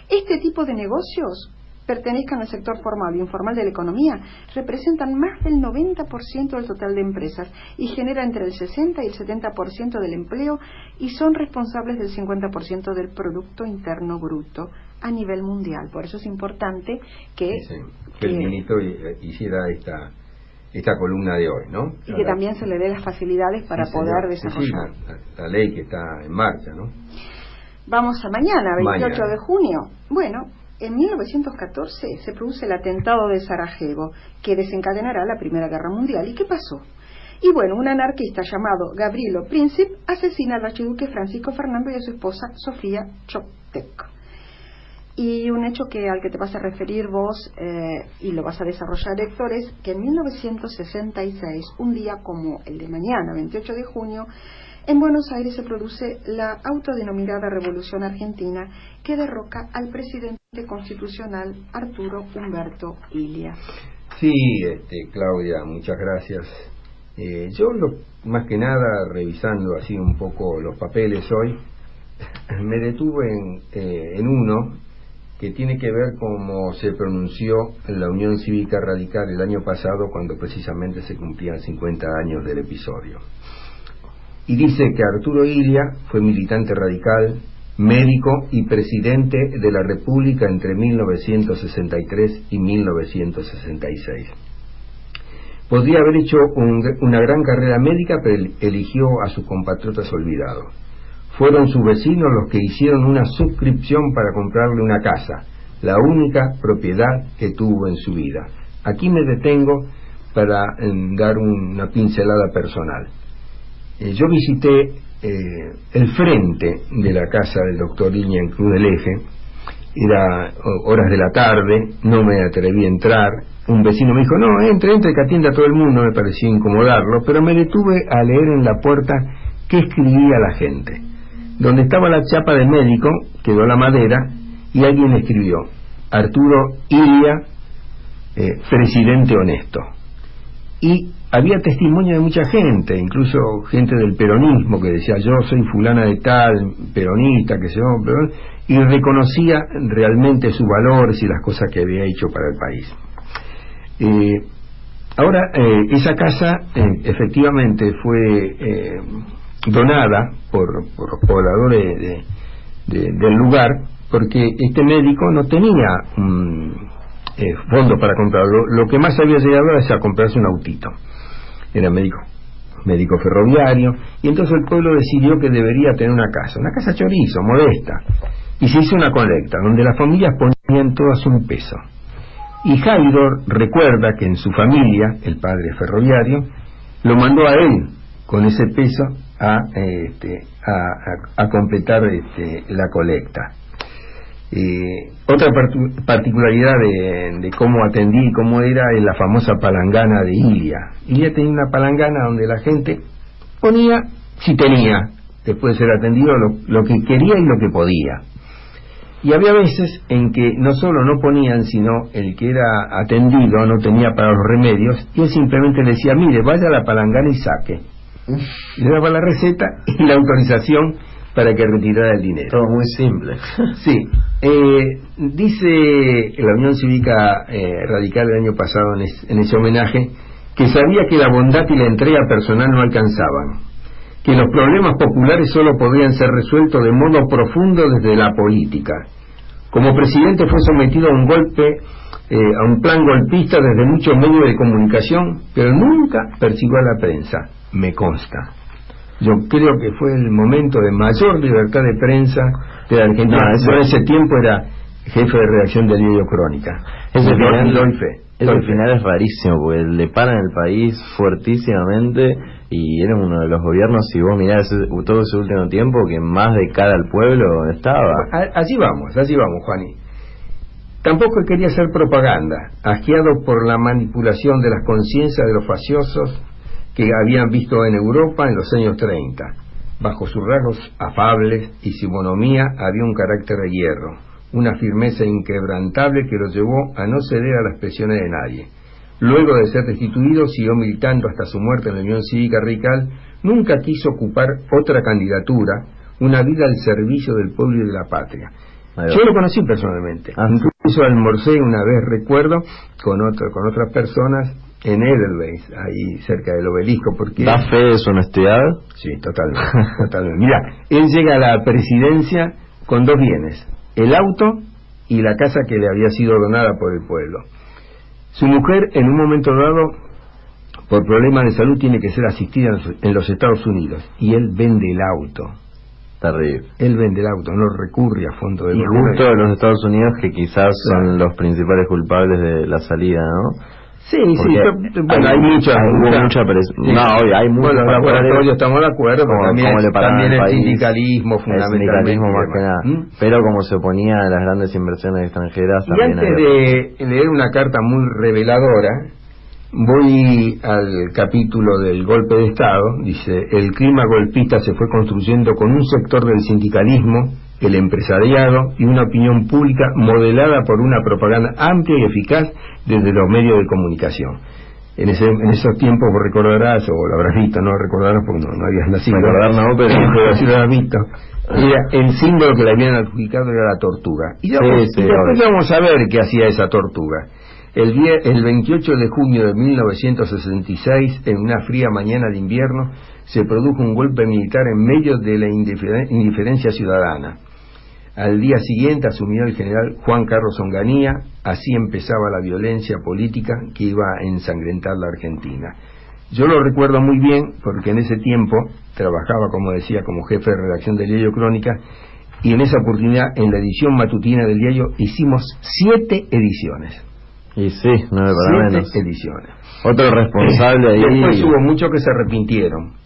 este tipo de negocios, pertenezcan al sector formal e informal de la economía, representan más del 90% del total de empresas y generan entre el 60 y el 70% del empleo y son responsables del 50% del Producto Interno Bruto a nivel mundial. Por eso es importante que el ministro hiciera esta columna de hoy, ¿no? Y que también se le dé las facilidades para poder desarrollar. La ley que está en marcha, ¿no? Vamos a mañana, 28 de junio. Bueno, en 1914 se produce el atentado de Sarajevo, que desencadenará la Primera Guerra Mundial. ¿Y qué pasó? Y bueno, un anarquista llamado Gavrilo Princip asesina al archiduque Francisco Fernando y a su esposa Sofía Choptek. Y un hecho al que te vas a referir vos y lo vas a desarrollar, Héctor, es que en 1966, un día como el de mañana, 28 de junio, en Buenos Aires se produce la autodenominada Revolución Argentina, que derroca al presidente constitucional Arturo Umberto Illia. Sí, Claudia, muchas gracias. Yo, más que nada, revisando así un poco los papeles hoy, me detuve en uno que tiene que ver cómo se pronunció la Unión Cívica Radical el año pasado, cuando precisamente se cumplían 50 años del episodio. Y dice que Arturo Illia fue militante radical, médico y presidente de la República entre 1963 y 1966. Podría haber hecho una gran carrera médica, pero eligió a sus compatriotas olvidados. Fueron sus vecinos los que hicieron una suscripción para comprarle una casa, la única propiedad que tuvo en su vida. Aquí me detengo para dar una pincelada personal. Yo visité el frente de la casa del doctor Illia en Cruz del Eje. Era horas de la tarde, no me atreví a entrar. Un vecino me dijo, no, entre, que atienda a todo el mundo. Me pareció incomodarlo, pero me detuve a leer en la puerta qué escribía la gente. Donde estaba la chapa de médico, quedó la madera, y alguien escribió, Arturo Illia, presidente honesto. Y había testimonio de mucha gente, incluso gente del peronismo, que decía, yo soy fulana de tal, peronista, que se llama, y reconocía realmente sus valores y las cosas que había hecho para el país. Ahora, esa casa efectivamente fue donada por los pobladores del lugar, porque este médico no tenía fondos para comprarlo. Lo que más había llegado era a comprarse un autito. Era médico ferroviario, y entonces el pueblo decidió que debería tener una casa chorizo, modesta, y se hizo una colecta donde las familias ponían todas un peso. Y Jairo recuerda que en su familia, el padre ferroviario, lo mandó a él con ese peso a completar la colecta. Otra particularidad de cómo atendí y cómo era la famosa palangana de Illia. Illia tenía una palangana donde la gente ponía, si tenía, después de ser atendido, lo que quería y lo que podía. Y había veces en que no solo no ponían, sino el que era atendido no tenía para los remedios, y él simplemente le decía, mire, vaya a la palangana y saque. Le daba la receta y la autorización para que retirara el dinero. Todo muy simple. Sí. Dice la Unión Cívica Radical el año pasado en ese homenaje que sabía que la bondad y la entrega personal no alcanzaban, que los problemas populares solo podían ser resueltos de modo profundo desde la política. Como presidente fue sometido a un golpe, a un plan golpista desde muchos medios de comunicación, pero nunca persiguió a la prensa, me consta. Yo creo que fue el momento de mayor libertad de prensa de la Argentina. En ese tiempo era jefe de redacción del diario Crónica. Ese final es rarísimo, porque le paran el país fuertísimamente, y era uno de los gobiernos, si vos mirás todo ese último tiempo, que más de cara al pueblo estaba. Así vamos, Juani. Tampoco quería hacer propaganda, asqueado por la manipulación de las conciencias de los faciosos que habían visto en Europa en los años 30. Bajo sus rasgos afables y su bonomía había un carácter de hierro, una firmeza inquebrantable que lo llevó a no ceder a las presiones de nadie. Luego de ser destituido, siguió militando hasta su muerte en la Unión Cívica Radical. Nunca quiso ocupar otra candidatura, una vida al servicio del pueblo y de la patria. Yo lo conocí personalmente. Incluso almorcé una vez, recuerdo, con otras personas en Edelweiss, ahí cerca del obelisco, porque... ¿Da fe de su honestidad? Sí, totalmente. Mira, él llega a la presidencia con dos bienes, el auto y la casa que le había sido donada por el pueblo. Su mujer, en un momento dado, por problemas de salud, tiene que ser asistida en los Estados Unidos, y él vende el auto. Terrible. Él vende el auto, no recurre a fondo de justo de los Estados Unidos, que quizás son los principales culpables de la salida, ¿no? Sí, bueno, hay mucha presión. No, hoy hay muchos. Bueno, los laboratorios estamos de acuerdo, pero también el sindicalismo, fundamentalmente. Más que nada. Pero como se oponía a las grandes inversiones extranjeras, y también antes de leer una carta muy reveladora, voy al capítulo del golpe de Estado. Dice: el clima golpista se fue construyendo con un sector del sindicalismo, el empresariado y una opinión pública modelada por una propaganda amplia y eficaz desde los medios de comunicación. En esos tiempos, vos recordarás, o lo habrás visto, no recordarás porque no habías nacido. Recordar no, pero sí lo habrás visto. Era el símbolo que le habían adjudicado era la tortuga. Y después vamos a ver qué hacía esa tortuga. El 28 de junio de 1966, en una fría mañana de invierno, se produjo un golpe militar en medio de la indiferencia ciudadana. Al día siguiente asumió el general Juan Carlos Onganía. Así empezaba la violencia política que iba a ensangrentar la Argentina. Yo lo recuerdo muy bien porque en ese tiempo trabajaba, como decía, como jefe de redacción del diario Crónica, y en esa oportunidad, en la edición matutina del diario, hicimos 7 ediciones. Y sí, 9 para menos. 7 ediciones. Otro responsable ahí. Después hubo muchos que se arrepintieron.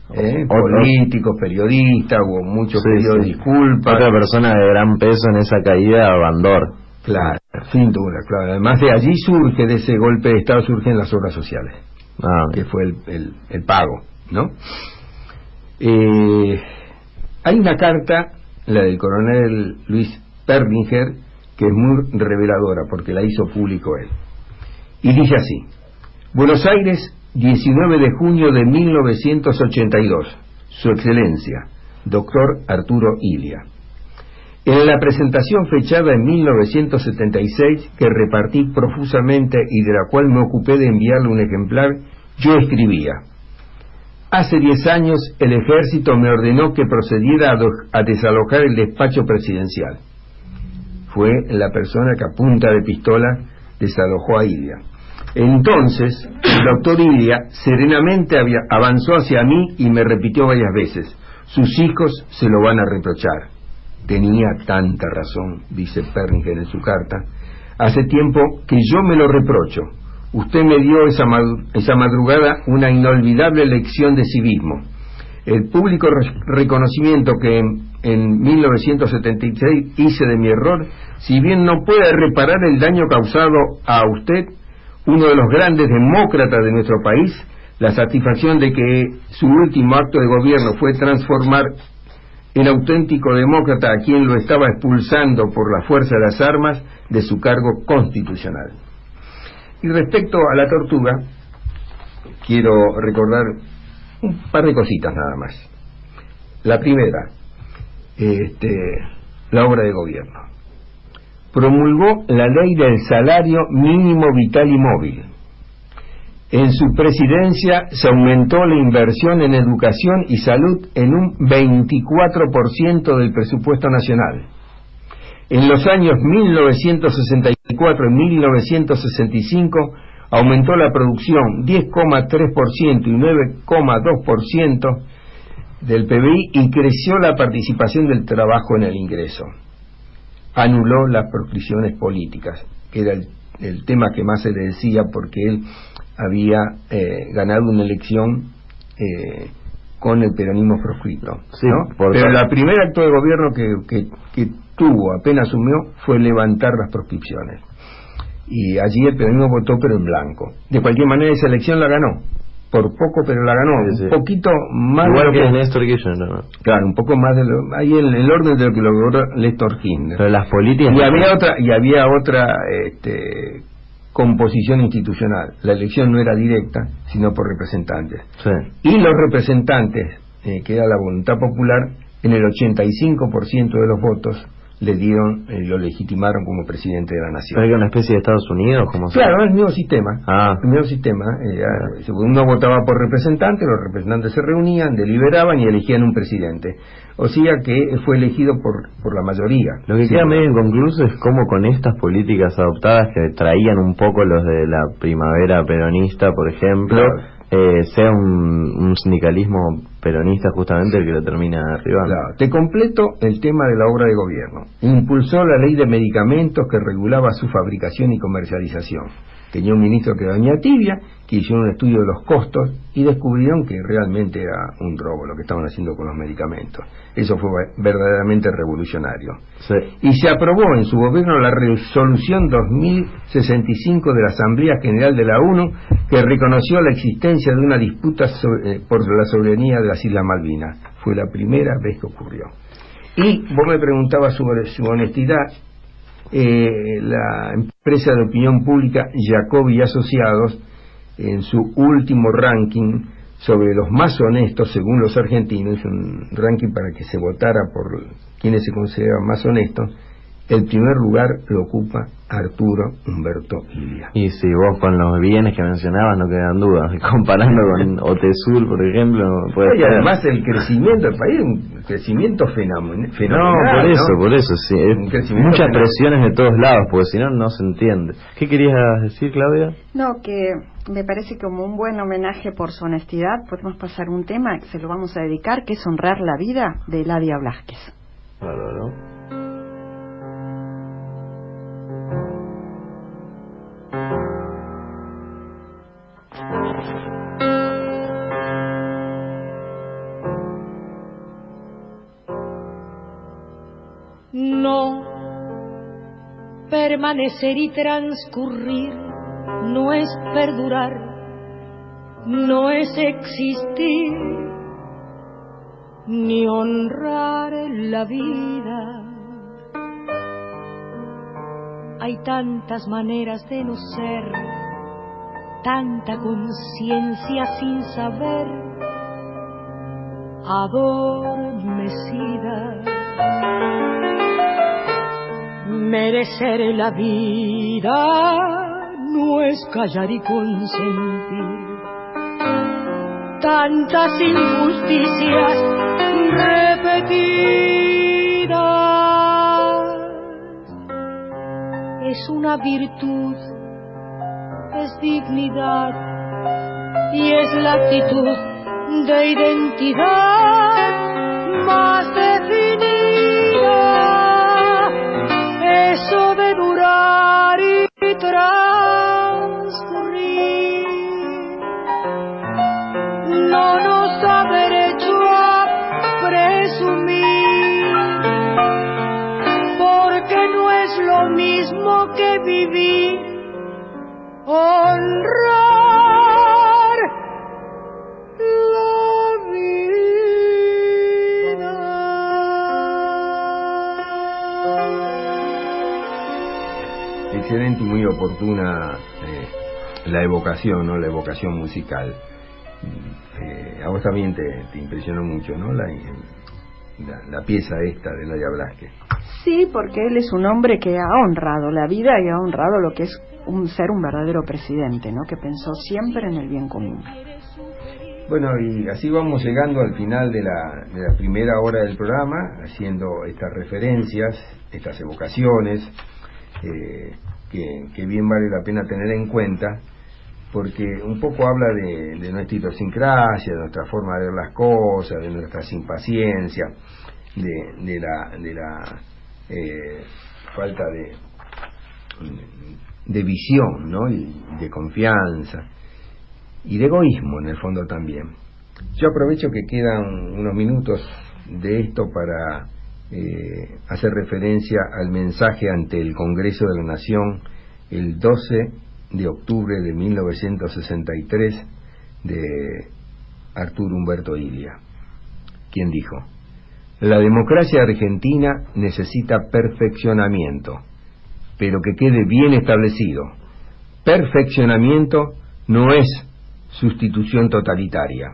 Políticos, periodistas, hubo muchos pedidos de disculpas. Otra persona de gran peso en esa caída, Bandor. Claro, sin duda, claro. Además de allí surge, de ese golpe de Estado, surgen las obras sociales, que fue el pago, ¿no? Hay una carta, la del coronel Luis Perlinger, que es muy reveladora porque la hizo público él. Y dice así: Buenos Aires, 19 de junio de 1982. Su Excelencia, Dr. Arturo Illia. En la presentación fechada en 1976, que repartí profusamente y de la cual me ocupé de enviarle un ejemplar, yo escribía: hace 10 años el ejército me ordenó que procediera a desalojar el despacho presidencial. Fue la persona que a punta de pistola desalojó a Illia. Entonces, el doctor Illia serenamente avanzó hacia mí y me repitió varias veces: sus hijos se lo van a reprochar. Tenía tanta razón, dice Perlinger en su carta. Hace tiempo que yo me lo reprocho. Usted me dio esa madrugada una inolvidable lección de civismo. El público reconocimiento que en 1976 hice de mi error, si bien no puede reparar el daño causado a usted, uno de los grandes demócratas de nuestro país, la satisfacción de que su último acto de gobierno fue transformar en auténtico demócrata a quien lo estaba expulsando por la fuerza de las armas de su cargo constitucional. Y respecto a la tortuga, quiero recordar un par de cositas nada más. La primera, la obra de gobierno. Promulgó la ley del salario mínimo vital y móvil. En su presidencia se aumentó la inversión en educación y salud en un 24% del presupuesto nacional. En los años 1964 y 1965 aumentó la producción 10,3% y 9,2% del PBI y creció la participación del trabajo en el ingreso. Anuló las proscripciones políticas, que era el tema que más se le decía porque él había ganado una elección con el peronismo proscrito, sí, ¿no? Pero el primer acto de gobierno que tuvo apenas asumió fue levantar las proscripciones, y allí el peronismo votó pero en blanco. De cualquier manera esa elección la ganó, por poco pero la ganó, sí. Un poquito más igual que Néstor Kirchner, ¿no? Claro, un poco más de ahí el orden de lo que logró Néstor Kirchner. Pero las políticas y había otra composición institucional. La elección no era directa, sino por representantes. Sí. Y los representantes, que era la voluntad popular, en el 85% de los votos le dieron, lo legitimaron como presidente de la nación. ¿Pero que una especie de Estados Unidos? ¿Cómo claro, es el mismo sistema. El mismo sistema. Uno votaba por representante, los representantes se reunían, deliberaban y elegían un presidente. O sea que fue elegido por la mayoría. Lo que queda medio inconcluso es cómo con estas políticas adoptadas que traían un poco los de la primavera peronista, por ejemplo, sea un sindicalismo peronista justamente el que lo termina derribando. Claro. Te completo el tema de la obra de gobierno. Impulsó la ley de medicamentos que regulaba su fabricación y comercialización. tenía un ministro que era Doña Tibia, que hicieron un estudio de los costos y descubrieron que realmente era un robo lo que estaban haciendo con los medicamentos. Eso fue verdaderamente revolucionario. Sí. Y se aprobó en su gobierno la resolución 2065 de la Asamblea General de la ONU, que reconoció la existencia de una disputa por la soberanía de las Islas Malvinas. Fue la primera vez que ocurrió. Y vos me preguntabas sobre su honestidad. La empresa de opinión pública Jacobi y Asociados, en su último ranking sobre los más honestos según los argentinos, un ranking para que se votara por quienes se consideraban más honestos, el primer lugar lo ocupa Arturo Humberto Ilia. Y si vos con los bienes que mencionabas no quedan dudas, comparando con Otesul, por ejemplo, puede y ser. además el crecimiento del país, un crecimiento fenomenal. No, por eso, sí. Muchas presiones de todos lados, porque si no, no se entiende. ¿Qué querías decir, Claudia? No, que me parece como un buen homenaje por su honestidad. Podemos pasar un tema que se lo vamos a dedicar, que es Honrar la Vida, de Eladia Blasquez. Claro, ¿no? No, permanecer y transcurrir no es perdurar, no es existir, ni honrar la vida. Hay tantas maneras de no ser, tanta conciencia sin saber, adormecida. Merecer la vida no es callar y consentir tantas injusticias repetidas. Es una virtud, es dignidad y es la actitud de identidad más definida. Eso de durar y transcurrir no nos da derecho a presumir, porque no es lo mismo que vivir, honrar la vida. Excelente y muy oportuna la evocación, ¿no? La evocación musical. A vos también te impresionó mucho, ¿no? La pieza esta de Eladia Blasquez. Sí, porque él es un hombre que ha honrado la vida y ha honrado lo que es ser un verdadero presidente, ¿no? Que pensó siempre en el bien común. Bueno, y así vamos llegando al final de la primera hora del programa, haciendo estas referencias, estas evocaciones, que bien vale la pena tener en cuenta, porque un poco habla de nuestra idiosincrasia, de nuestra forma de ver las cosas, de nuestras impaciencias, de la falta de visión, ¿no? Y de confianza y de egoísmo en el fondo también. Yo aprovecho que quedan unos minutos de esto para hacer referencia al mensaje ante el Congreso de la Nación el 12 de octubre de 1963 de Arturo Humberto Ilia, quien dijo: la democracia argentina necesita perfeccionamiento, pero que quede bien establecido. Perfeccionamiento no es sustitución totalitaria.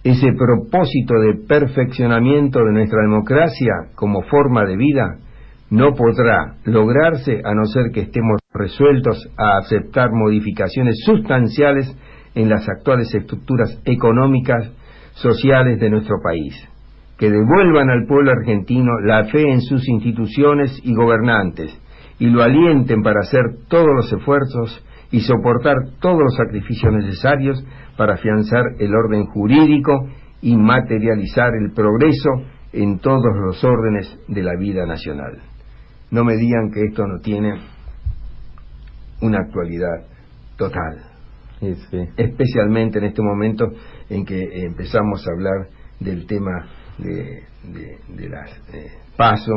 Ese propósito de perfeccionamiento de nuestra democracia como forma de vida no podrá lograrse a no ser que estemos resueltos a aceptar modificaciones sustanciales en las actuales estructuras económicas, sociales de nuestro país, que devuelvan al pueblo argentino la fe en sus instituciones y gobernantes y lo alienten para hacer todos los esfuerzos y soportar todos los sacrificios necesarios para afianzar el orden jurídico y materializar el progreso en todos los órdenes de la vida nacional. No me digan que esto no tiene una actualidad total. Sí, sí. Especialmente en este momento en que empezamos a hablar del tema de las PASO,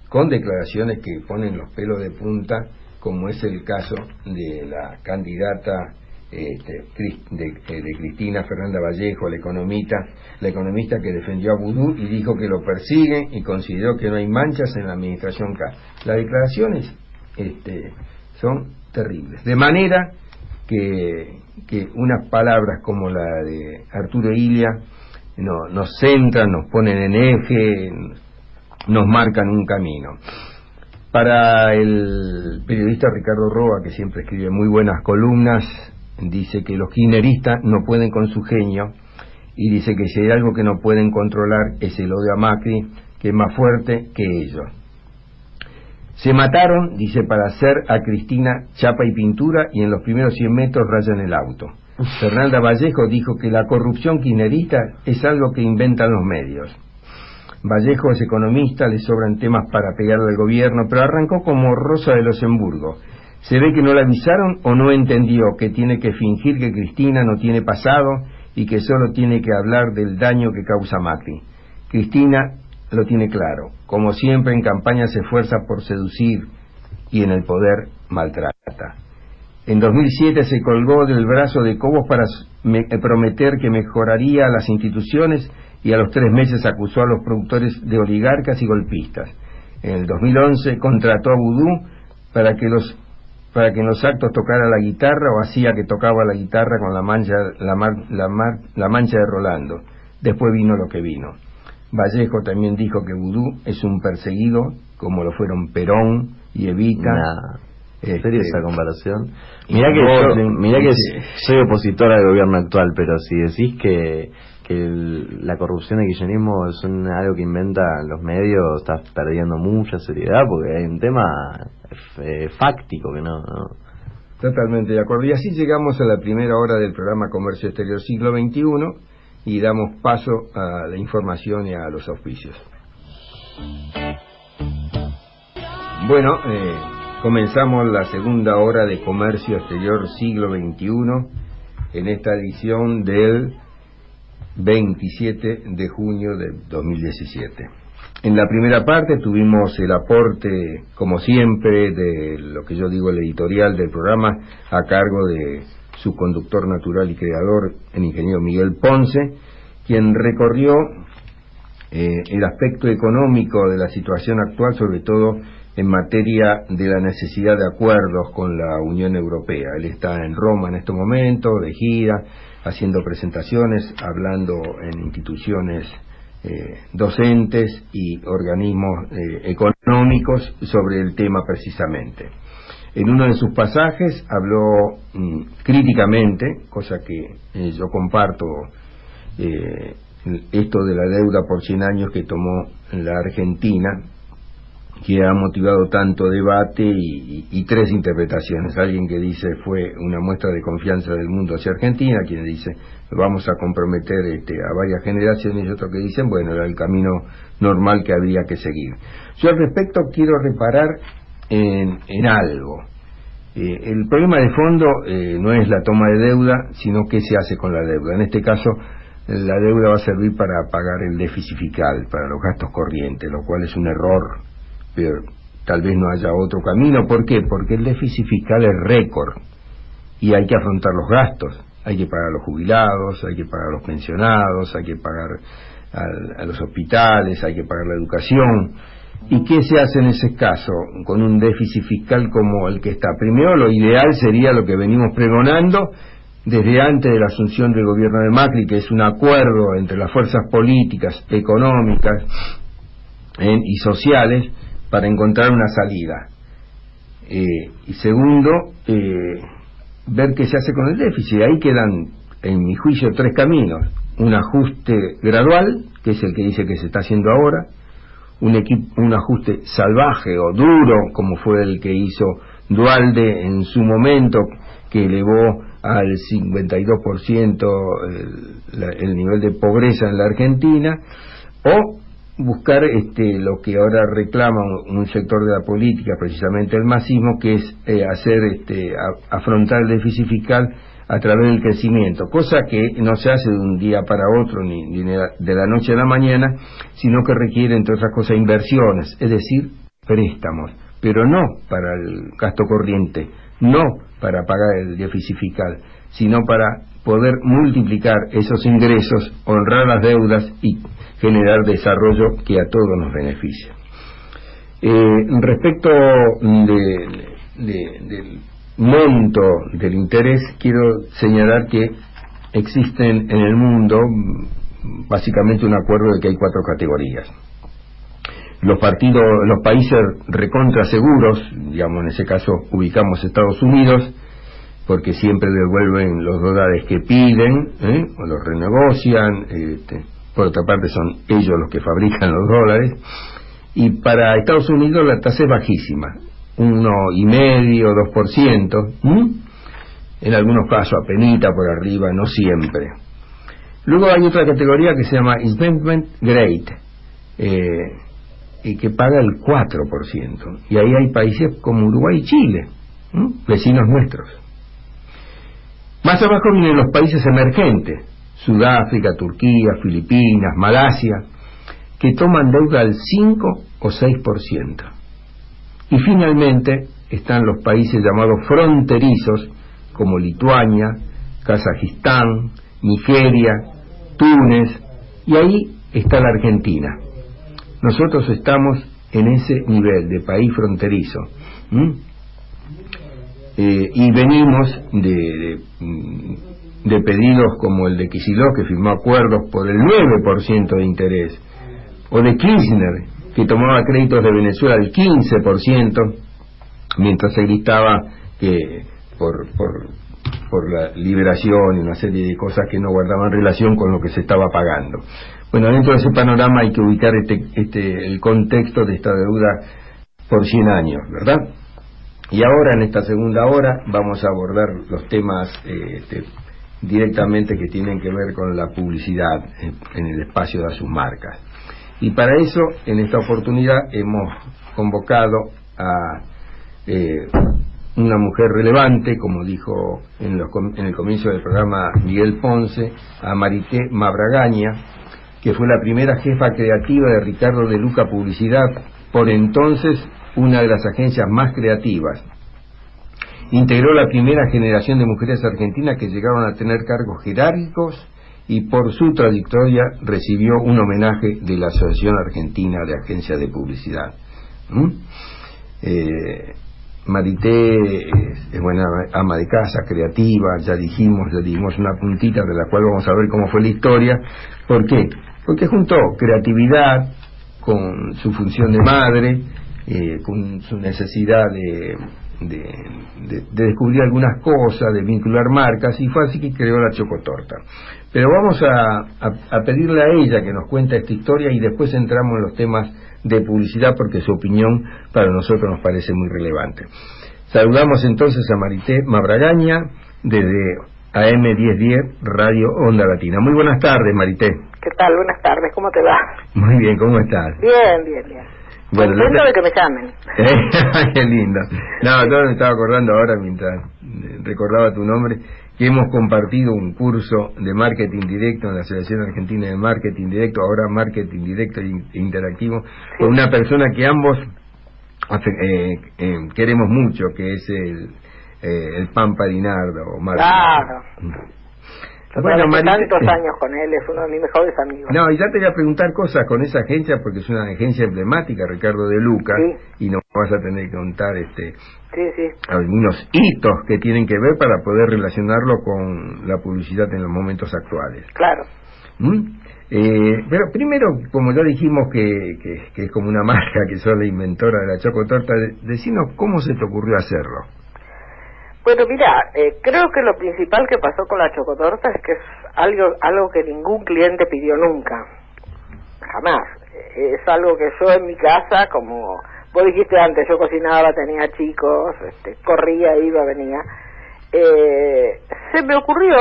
con declaraciones que ponen los pelos de punta, como es el caso de la candidata de Cristina Fernanda Vallejo, la economista que defendió a Vudú y dijo que lo persiguen y consideró que no hay manchas en la administración K. Las declaraciones son terribles, de manera que unas palabras como la de Arturo Illia nos centran, nos ponen en eje, nos marcan un camino. Para el periodista Ricardo Roa, que siempre escribe muy buenas columnas, dice que los kirchneristas no pueden con su genio, y dice que si hay algo que no pueden controlar es el odio a Macri, que es más fuerte que ellos. Se mataron, dice, para hacer a Cristina chapa y pintura, y en los primeros 100 metros rayan el auto. Fernanda Vallejo dijo que la corrupción kirchnerista es algo que inventan los medios. Vallejo es economista, le sobran temas para pegarle al gobierno, pero arrancó como Rosa de Luxemburgo. Se ve que no la avisaron o no entendió que tiene que fingir que Cristina no tiene pasado y que solo tiene que hablar del daño que causa Macri. Cristina lo tiene claro. Como siempre, en campaña se esfuerza por seducir y en el poder maltrata. En 2007 se colgó del brazo de Cobos para prometer que mejoraría las instituciones, y a los 3 meses acusó a los productores de oligarcas y golpistas. En el 2011 contrató a Vudú para que en los actos tocara la guitarra, o hacía que tocaba la guitarra con la mancha de Rolando. Después vino lo que vino. Vallejo también dijo que Vudú es un perseguido, como lo fueron Perón y Evita. ¿En serio esa comparación? Mirá que soy opositor al gobierno actual, pero si decís que la corrupción del kirchnerismo es algo que inventan los medios, estás perdiendo mucha seriedad, porque hay un tema fáctico que no. Totalmente de acuerdo. Y así llegamos a la primera hora del programa Comercio Exterior Siglo XXI, y damos paso a la información y a los auspicios. Bueno, comenzamos la segunda hora de Comercio Exterior Siglo XXI en esta edición del 27 de junio de 2017. En la primera parte tuvimos el aporte, como siempre, de lo que yo digo, el editorial del programa, a cargo de su conductor natural y creador, el ingeniero Miguel Ponce, quien recorrió el aspecto económico de la situación actual, sobre todo en materia de la necesidad de acuerdos con la Unión Europea. Él está en Roma en este momento, de gira, haciendo presentaciones, hablando en instituciones docentes y organismos económicos sobre el tema precisamente. En uno de sus pasajes habló críticamente, cosa que yo comparto, esto de la deuda por 100 años que tomó la Argentina, que ha motivado tanto debate y 3 interpretaciones. Alguien que dice fue una muestra de confianza del mundo hacia Argentina, quien dice vamos a comprometer a varias generaciones, y otros que dicen bueno, era el camino normal que había que seguir. Yo al respecto quiero reparar en algo. El problema de fondo no es la toma de deuda, sino qué se hace con la deuda. En este caso, la deuda va a servir para pagar el déficit fiscal, para los gastos corrientes, lo cual es un error, pero tal vez no haya otro camino. ¿Por qué? Porque el déficit fiscal es récord y hay que afrontar los gastos. Hay que pagar a los jubilados, hay que pagar a los pensionados, hay que pagar a los hospitales, hay que pagar la educación. ¿Y qué se hace en ese caso con un déficit fiscal como el que está? Primero, lo ideal sería lo que venimos pregonando desde antes de la asunción del gobierno de Macri, que es un acuerdo entre las fuerzas políticas, económicas y sociales para encontrar una salida. Y segundo, ver qué se hace con el déficit. Ahí quedan, en mi juicio, 3 caminos. Un ajuste gradual, que es el que dice que se está haciendo ahora. Un ajuste salvaje o duro, como fue el que hizo Duhalde en su momento, que elevó al 52% el nivel de pobreza en la Argentina. O buscar lo que ahora reclama un sector de la política, precisamente el masismo, que es afrontar el déficit fiscal a través del crecimiento, cosa que no se hace de un día para otro ni de la noche a la mañana, sino que requiere, entre otras cosas, inversiones, es decir, préstamos, pero no para el gasto corriente, no para pagar el déficit fiscal, sino para poder multiplicar esos ingresos, honrar las deudas y generar desarrollo que a todos nos beneficia. Respecto del monto del interés, quiero señalar que existen en el mundo básicamente un acuerdo de que hay 4 categorías. Los países recontra seguros, digamos, en ese caso ubicamos Estados Unidos, porque siempre devuelven los dólares que piden, o los renegocian, por otra parte son ellos los que fabrican los dólares, y para Estados Unidos la tasa es bajísima, 1,5%, 2%, en algunos casos apenita por arriba, no siempre. Luego hay otra categoría que se llama Investment Grade, y que paga el 4%, y ahí hay países como Uruguay y Chile, vecinos nuestros. Más abajo vienen los países emergentes, Sudáfrica, Turquía, Filipinas, Malasia, que toman deuda al 5 o 6%. Y finalmente están los países llamados fronterizos, como Lituania, Kazajistán, Nigeria, Túnez, y ahí está la Argentina. Nosotros estamos en ese nivel de país fronterizo. Y venimos de pedidos como el de Kicillof, que firmó acuerdos por el 9% de interés, o de Kirchner, que tomaba créditos de Venezuela al 15%, mientras se gritaba que por la liberación y una serie de cosas que no guardaban relación con lo que se estaba pagando. Bueno, dentro de ese panorama hay que ubicar el contexto de esta deuda por 100 años, ¿verdad? Y ahora, en esta segunda hora, vamos a abordar los temas directamente que tienen que ver con la publicidad en el espacio de sus marcas. Y para eso, en esta oportunidad, hemos convocado a una mujer relevante, como dijo en el comienzo del programa Miguel Ponce, a Marité Mabragaña, que fue la primera jefa creativa de Ricardo de Luca Publicidad, por entonces una de las agencias más creativas. Integró la primera generación de mujeres argentinas que llegaron a tener cargos jerárquicos y por su trayectoria recibió un homenaje de la Asociación Argentina de Agencias de Publicidad. Marité es buena ama de casa, creativa, ya dijimos una puntita de la cual vamos a ver cómo fue la historia. ¿Por qué? Porque juntó creatividad con su función de madre, con su necesidad de descubrir algunas cosas, de vincular marcas, y fue así que creó la Chocotorta. Pero vamos a pedirle a ella que nos cuente esta historia y después entramos en los temas de publicidad, porque su opinión para nosotros nos parece muy relevante. Saludamos entonces a Marité Mabragaña desde AM 1010 Radio Onda Latina. Muy buenas tardes, Marité. ¿Qué tal? Buenas tardes, ¿cómo te va? Muy bien, ¿cómo estás? Bien. Bueno, contento de que me llamen. Qué lindo. No, yo me estaba acordando ahora, mientras recordaba tu nombre, que hemos compartido un curso de marketing directo en la Asociación Argentina de Marketing Directo, ahora marketing directo e interactivo, sí, con una persona que ambos queremos mucho, que es el Pampa Dinardo. Claro. Bueno, tantos años con él, es uno de mis mejores amigos. No, y ya te voy a preguntar cosas con esa agencia, porque es una agencia emblemática, Ricardo de Luca, sí, y nos vas a tener que contar algunos hitos que tienen que ver para poder relacionarlo con la publicidad en los momentos actuales. Claro. Pero primero, como ya dijimos que es como una marca, que sos la inventora de la Chocotorta, decinos cómo se te ocurrió hacerlo. Bueno, mira, creo que lo principal que pasó con la Chocotorta es que es algo que ningún cliente pidió nunca, jamás. Es algo que yo en mi casa, como vos dijiste antes, yo cocinaba, tenía chicos, corría, iba, venía, se me ocurrió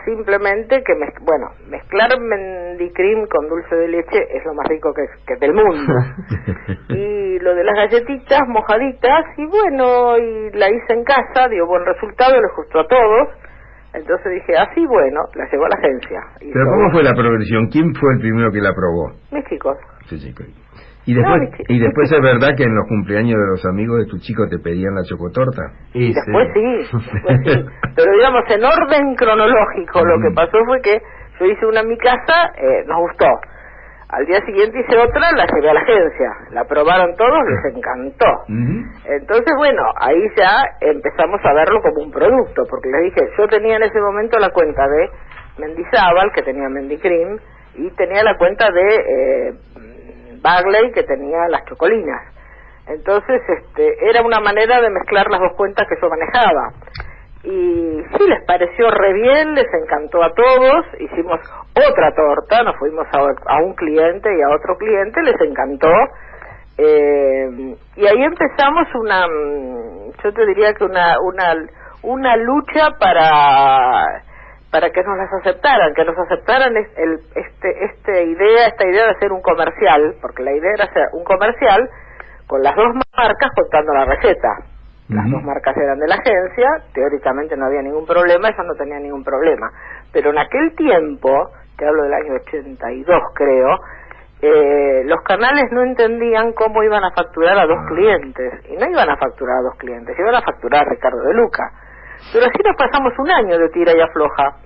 simplemente que mezclar mendicrim con dulce de leche es lo más rico que del mundo. Y lo de las galletitas mojaditas, y bueno, y la hice en casa, dio buen resultado, les gustó a todos. Entonces dije, así bueno, la llevó a la agencia. ¿Pero cómo fue la progresión? ¿Quién fue el primero que la probó? Mis chicos. Sí, chicos. Y después es verdad que en los cumpleaños de los amigos de tu chico te pedían la chocotorta. Después sí. Pero digamos, en orden cronológico, lo que pasó fue que yo hice una en mi casa, nos gustó. Al día siguiente hice otra, la llevé a la agencia. La probaron todos, les encantó. Entonces, bueno, ahí ya empezamos a verlo como un producto, porque les dije, yo tenía en ese momento la cuenta de Mendizábal, que tenía Mendicrim, y tenía la cuenta de Bagley, que tenía las chocolinas. Entonces era una manera de mezclar las dos cuentas que yo manejaba, y sí, les pareció re bien, les encantó a todos. Hicimos otra torta, nos fuimos a un cliente y a otro cliente, les encantó, y ahí empezamos yo te diría que una lucha para que nos las aceptaran esta idea de hacer un comercial, porque la idea era hacer un comercial con las dos marcas contando la receta. Las dos marcas eran de la agencia, teóricamente no había ningún problema, yo no tenía ningún problema. Pero en aquel tiempo, te hablo del año 82 creo, los canales no entendían cómo iban a facturar a dos clientes, y no iban a facturar a dos clientes, iban a facturar a Ricardo de Luca. Pero así nos pasamos un año de tira y afloja,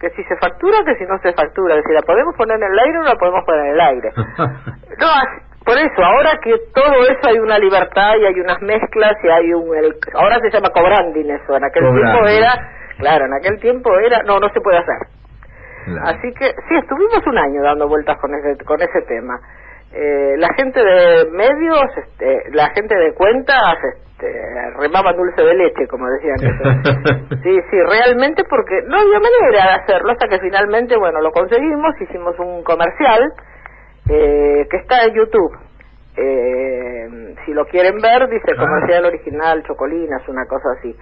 que si se factura, que si no se factura, que si la podemos poner en el aire o no la podemos poner en el aire. No, por eso, ahora que todo eso hay una libertad y hay unas mezclas y hay ahora se llama cobranding eso, en aquel tiempo era, no se puede hacer. Claro. Así que sí, estuvimos un año dando vueltas con ese tema. La gente de medios, la gente de cuentas, remaban dulce de leche, como decían. Sí, realmente, porque no había manera de hacerlo hasta que finalmente, bueno, lo conseguimos, hicimos un comercial que está en YouTube. Si lo quieren ver, dice comercial original, chocolinas, una cosa así.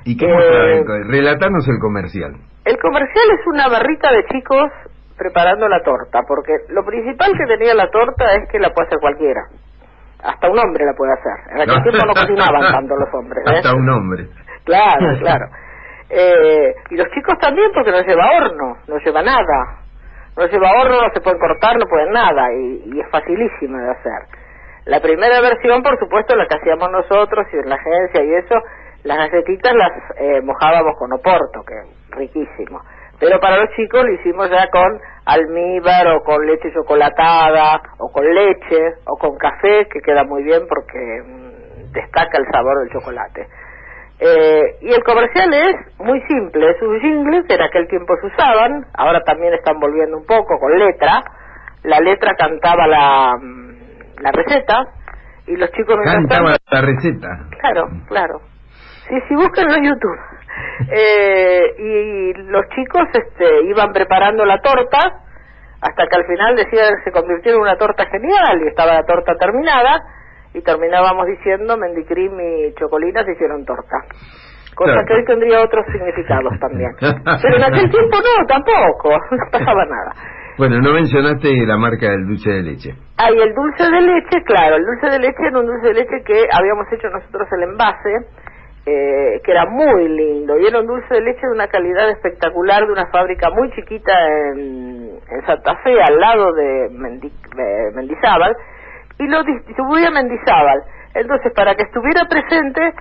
¿Y qué relatanos el comercial? El comercial es una barrita de chicos preparando la torta, porque lo principal que tenía la torta es que la puede hacer cualquiera. Hasta un hombre la puede hacer. En aquel tiempo no cocinaban tanto los hombres. Hasta un hombre. Claro. Y los chicos también, porque no lleva horno, no lleva nada. No lleva horno, no se pueden cortar, no pueden nada, y es facilísimo de hacer. La primera versión, por supuesto, la que hacíamos nosotros y en la agencia y eso, las galletitas las mojábamos con oporto, que es riquísimo. Pero para los chicos lo hicimos ya con almíbar o con leche chocolatada o con leche o con café, que queda muy bien porque destaca el sabor del chocolate. Y el comercial es muy simple, es un jingle que en aquel tiempo se usaban, ahora también están volviendo un poco con letra. La letra cantaba la receta y los chicos cantaba la receta. Claro. Sí, búsquenlo en YouTube. Y los chicos iban preparando la torta hasta que al final se convirtió en una torta genial y estaba la torta terminada y terminábamos diciendo Mendicrim y Chocolinas hicieron torta, cosa que hoy tendría otros significados también, pero en aquel tiempo tampoco pasaba nada. Bueno, no mencionaste la marca del dulce de leche. Y el dulce de leche, claro, el dulce de leche era un dulce de leche que habíamos hecho nosotros el envase, que era muy lindo, y era un dulce de leche de una calidad espectacular, de una fábrica muy chiquita en Santa Fe, al lado de Mendizábal, y lo distribuía Mendizábal. Entonces, para que estuviera presente,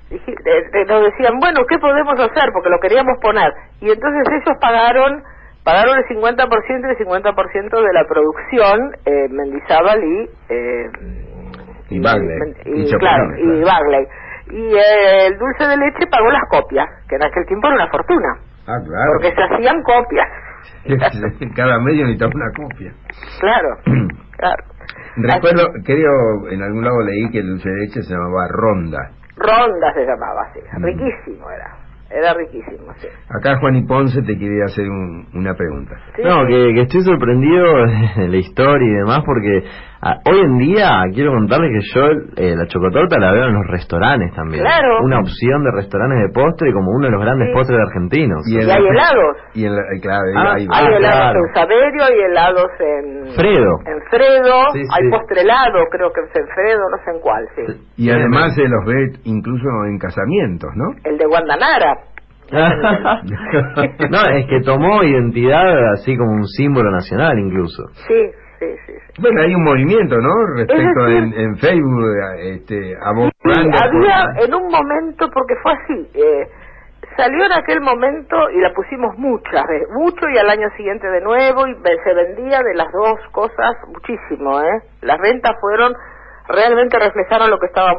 nos decían, bueno, ¿qué podemos hacer? Porque lo queríamos poner, y entonces ellos pagaron el 50% y el 50% de la producción, Mendizábal y Bagley. Y Bagley. Y el dulce de leche pagó las copias, que en aquel tiempo era una fortuna. Claro. Porque se hacían copias. Cada medio necesitaba una copia. Claro. Recuerdo, creo, en algún lado leí que el dulce de leche se llamaba Ronda. Ronda se llamaba, sí. Riquísimo era riquísimo, sí. Acá Juan y Ponce te quería hacer una pregunta. Sí. No, que estoy sorprendido de la historia y demás, porque Hoy en día, quiero contarles que yo la chocotorta la veo en los restaurantes también. Claro. Una opción de restaurantes de postre como uno de los grandes postres argentinos. Y hay helados. Claro, hay helados en Saverio, hay helados en Fredo. En Fredo, Sí, hay sí. postre helado, creo que es en Fredo, no sé en cuál, sí. Y además se los ve incluso en casamientos, ¿no? El de Guandanara. No, es que tomó identidad así como un símbolo nacional incluso. Sí. Bueno, hay un movimiento, ¿no? Respecto Es decir, en Facebook, abogando. Había en un momento, porque fue así, salió en aquel momento y la pusimos muchas veces, mucho, y al año siguiente de nuevo, y se vendía de las dos cosas muchísimo, Las ventas realmente reflejaron lo que estaba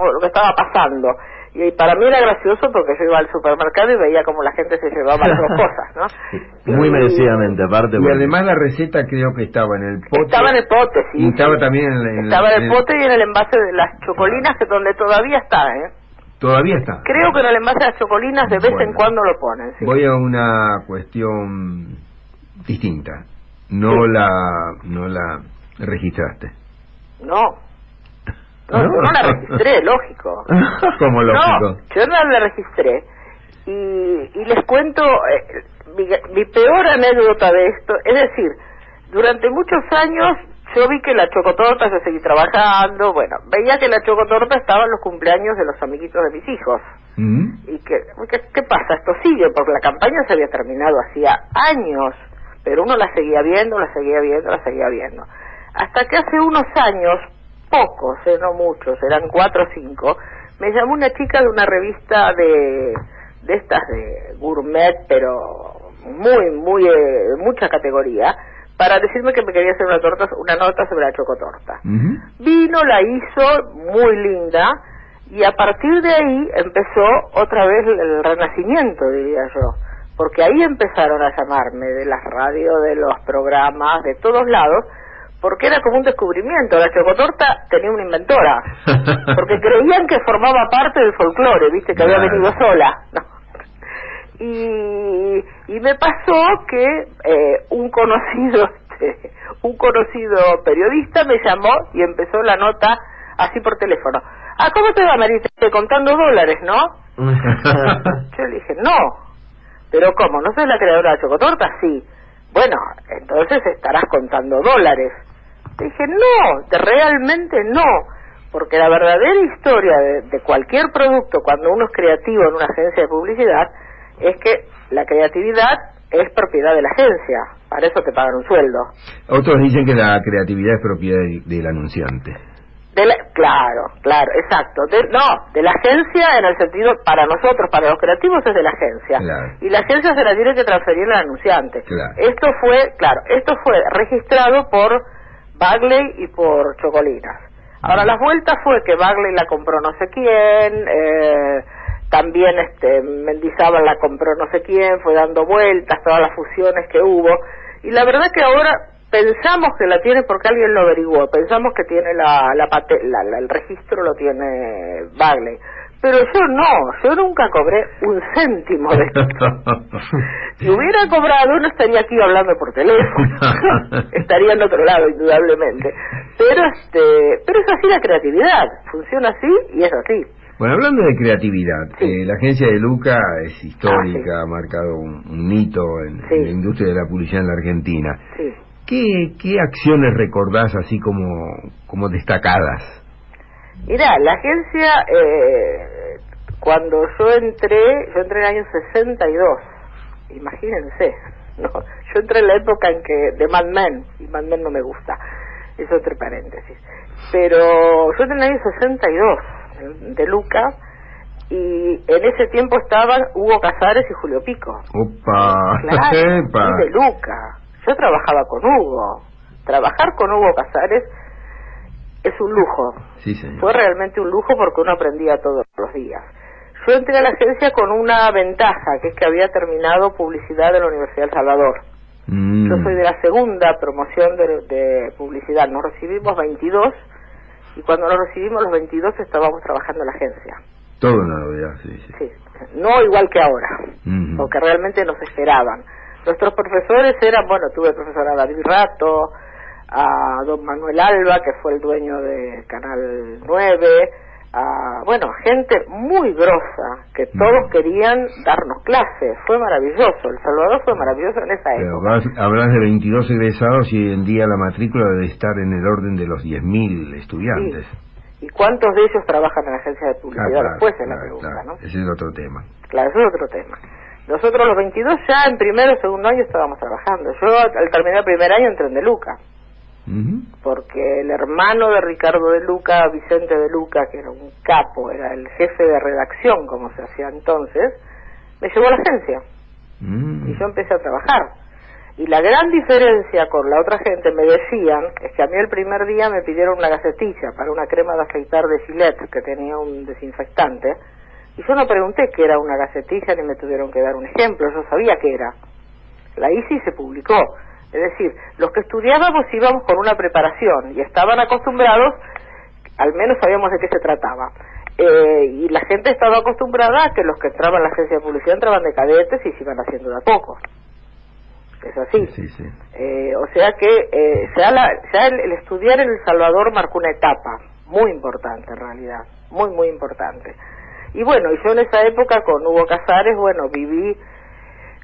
pasando. Y para mí era gracioso porque yo iba al supermercado y veía como la gente se llevaba las dos cosas, ¿no? Muy merecidamente, aparte. Y además la receta creo que estaba en el pote. Estaba en el pote, sí. Y estaba también en el pote y en el envase de las chocolinas, que donde todavía está, Todavía está. Creo que en el envase de las chocolinas de vez en cuando lo ponen, sí. Voy a una cuestión distinta. No la registraste. No, no la registré, lógico. ¿Cómo lógico? No, yo no la registré. Y les cuento mi peor anécdota de esto. Es decir, durante muchos años yo vi que la chocotorta, yo seguí trabajando, veía que la chocotorta estaba en los cumpleaños de los amiguitos de mis hijos. Y ¿qué pasa? Esto sigue, porque la campaña se había terminado hacía años, pero uno la seguía viendo. Hasta que hace unos años, pocos, no muchos, eran 4 o 5, me llamó una chica de una revista de estas de gourmet, pero muy mucha categoría, para decirme que me quería hacer una nota sobre la chocotorta. Vino, la hizo, muy linda, y a partir de ahí empezó otra vez el renacimiento, diría yo, porque ahí empezaron a llamarme de las radios, de los programas, de todos lados, porque era como un descubrimiento. La chocotorta tenía una inventora, porque creían que formaba parte del folclore, viste, que había venido sola, ¿no? Y me pasó que un conocido periodista me llamó y empezó la nota así por teléfono. ¿Cómo te va, Marita? Contando dólares, ¿no? Yo le dije, no. ¿Pero cómo? ¿No sos la creadora de la chocotorta? Sí. Bueno, entonces estarás contando dólares. Le dije, no, realmente no, porque la verdadera historia de cualquier producto, cuando uno es creativo en una agencia de publicidad, es que la creatividad es propiedad de la agencia, para eso te pagan un sueldo. Otros dicen que la creatividad es propiedad del anunciante. Claro, exacto. De la agencia, en el sentido, para nosotros, para los creativos, es de la agencia. Claro. Y la agencia se la tiene que transferir al anunciante. Claro. Esto fue registrado por Bagley y por Chocolinas. Ahora, las vueltas fue que Bagley la compró no sé quién, también Mendizábal la compró no sé quién, fue dando vueltas, todas las fusiones que hubo, y la verdad que ahora pensamos que la tiene porque alguien lo averiguó, pensamos que tiene el registro lo tiene Bagley, pero yo nunca cobré un céntimo de esto. Si hubiera cobrado, no estaría aquí hablando por teléfono, estaría en otro lado, indudablemente. Pero es así la creatividad, funciona así y es así. Bueno, hablando de creatividad, Sí. la agencia de Luca es histórica, ha marcado un hito en la industria de la publicidad en la Argentina. Sí. ¿Qué acciones recordás así como destacadas? Mirá, la agencia, cuando yo entré en el año 62, imagínense, ¿no? Yo entré en la época en que de Mad Men, y Mad Men no me gusta, eso entre paréntesis, pero yo entré en el año 62 de Luca, y en ese tiempo estaban Hugo Casares y Julio Pico. ¡Opa! Claro, ¡Epa! y de Luca. Yo trabajaba con Hugo. Trabajar con Hugo Casares es un lujo. Sí, señor. Fue realmente un lujo porque uno aprendía todos los días. Yo entré a la agencia con una ventaja, que es que había terminado publicidad de la Universidad del Salvador. Yo soy de la segunda promoción de publicidad. Nos recibimos 22, y cuando nos recibimos los 22 estábamos trabajando en la agencia. Todo una novedad, sí. Sí, no igual que ahora, porque realmente nos esperaban. Nuestros profesores eran, tuve el profesor a David Rato, a don Manuel Alba, que fue el dueño de Canal 9, a gente muy grosa, que todos querían darnos clases. Fue maravilloso, El Salvador fue maravilloso en esa época. Hablas de 22 egresados y hoy en día la matrícula debe estar en el orden de los 10.000 estudiantes. Sí. ¿Y cuántos de ellos trabajan en agencias de publicidad? Claro, después es la pregunta, ¿no? Ese es otro tema. Claro, ese es otro tema. Nosotros los 22 ya en primero o segundo año estábamos trabajando. Yo al terminar el primer año entré en De Luca. Porque el hermano de Ricardo De Luca, Vicente De Luca, que era un capo, era el jefe de redacción, como se hacía entonces, me llevó a la agencia. Y yo empecé a trabajar. Y la gran diferencia con la otra gente, me decían, es que a mí el primer día me pidieron una gacetilla para una crema de afeitar de Gillette, que tenía un desinfectante, y yo no pregunté qué era una gacetilla, ni me tuvieron que dar un ejemplo, yo sabía qué era. La hice y se publicó. Es decir, los que estudiábamos íbamos con una preparación y estaban acostumbrados, al menos sabíamos de qué se trataba. Y la gente estaba acostumbrada a que los que entraban a la agencia de publicidad entraban de cadetes y se iban haciendo de a poco. Es así. Sí, sí. O sea que ya el estudiar en El Salvador marcó una etapa muy importante en realidad, muy, muy importante. Y bueno, y yo en esa época con Hugo Casares, viví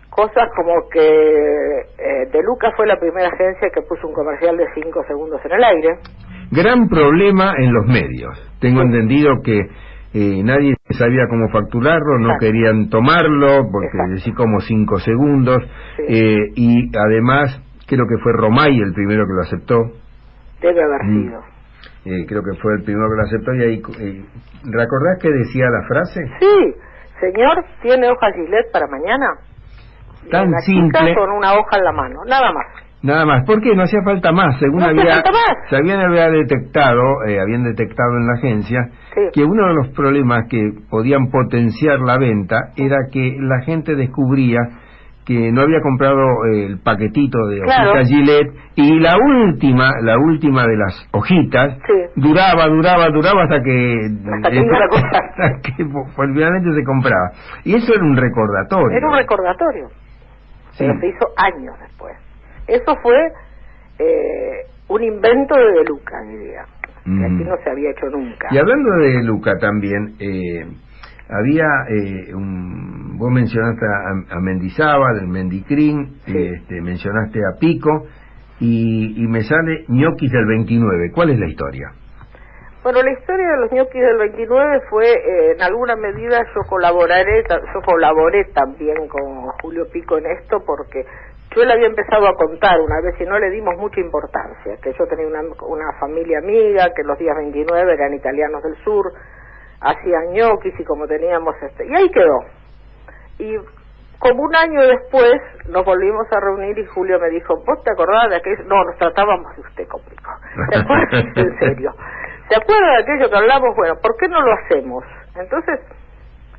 cosas como que De Luca fue la primera agencia que puso un comercial de 5 segundos en el aire. Gran problema en los medios. Tengo entendido que nadie sabía cómo facturarlo, no querían tomarlo, porque decía como 5 segundos, y además creo que fue Romay el primero que lo aceptó. Debe haber sido. Creo que fue el primero que lo aceptó, y ahí, ¿recordás qué decía la frase? Sí, señor, ¿tiene hoja Gillette para mañana? Tan una simple, chica con una hoja en la mano, nada más. Nada más, porque no hacía falta más, según habían detectado en la agencia, que uno de los problemas que podían potenciar la venta era que la gente descubría que no había comprado el paquetito de hojitas Gillette, y la última de las hojitas duraba hasta que finalmente se compraba. Y eso era un recordatorio. Era un recordatorio. Pero se hizo años después. Eso fue un invento de De Luca, diría, que aquí no se había hecho nunca. Y hablando de De Luca también, había vos mencionaste a Mendizábal, el Mendicrín, mencionaste a Pico, y me sale ñoquis del 29. ¿Cuál es la historia? Bueno, la historia de los ñoquis del 29 fue, en alguna medida yo colaboré también con Julio Pico en esto, porque yo le había empezado a contar una vez y no le dimos mucha importancia, que yo tenía una familia amiga, que los días 29 eran italianos del sur, hacían ñoquis, y como teníamos y ahí quedó. Y como un año después nos volvimos a reunir y Julio me dijo, ¿vos te acordás de aquello? No, nos tratábamos de usted con Pico. ¿Te acuerdas? En serio. ¿Se acuerda de aquello que hablamos? Bueno, ¿por qué no lo hacemos? Entonces,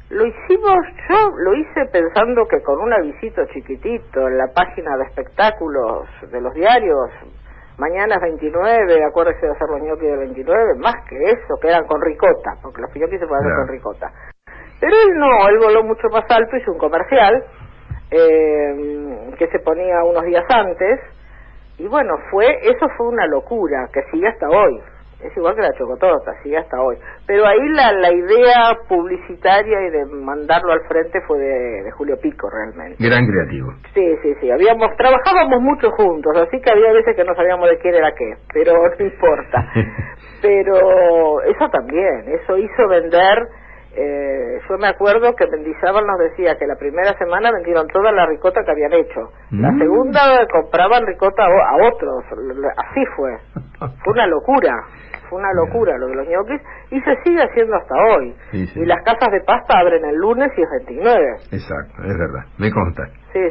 lo hicimos, yo lo hice pensando que con un avisito chiquitito en la página de espectáculos de los diarios, mañana es 29, acuérdese de hacer los ñoquis del 29, más que eso, que eran con ricota, porque los ñoquis se pueden hacer con ricota. Pero él voló mucho más alto, hizo un comercial que se ponía unos días antes, y bueno, eso fue una locura, que sigue hasta hoy. Es igual que la chocotorta, sigue hasta hoy. Pero ahí la idea publicitaria y de mandarlo al frente fue de Julio Pico, realmente. Gran creativo. Sí. Trabajábamos mucho juntos, así que había veces que no sabíamos de quién era qué, pero no importa. Pero eso también, eso hizo vender. Yo me acuerdo que Mendizábal nos decía que la primera semana vendieron toda la ricota que habían hecho. La segunda compraban ricota a otros. Así fue. Fue una locura lo de los ñoquis, y se sigue haciendo hasta hoy. Sí. Y las casas de pasta abren el lunes y es 29. Exacto, es verdad, me consta. Sí.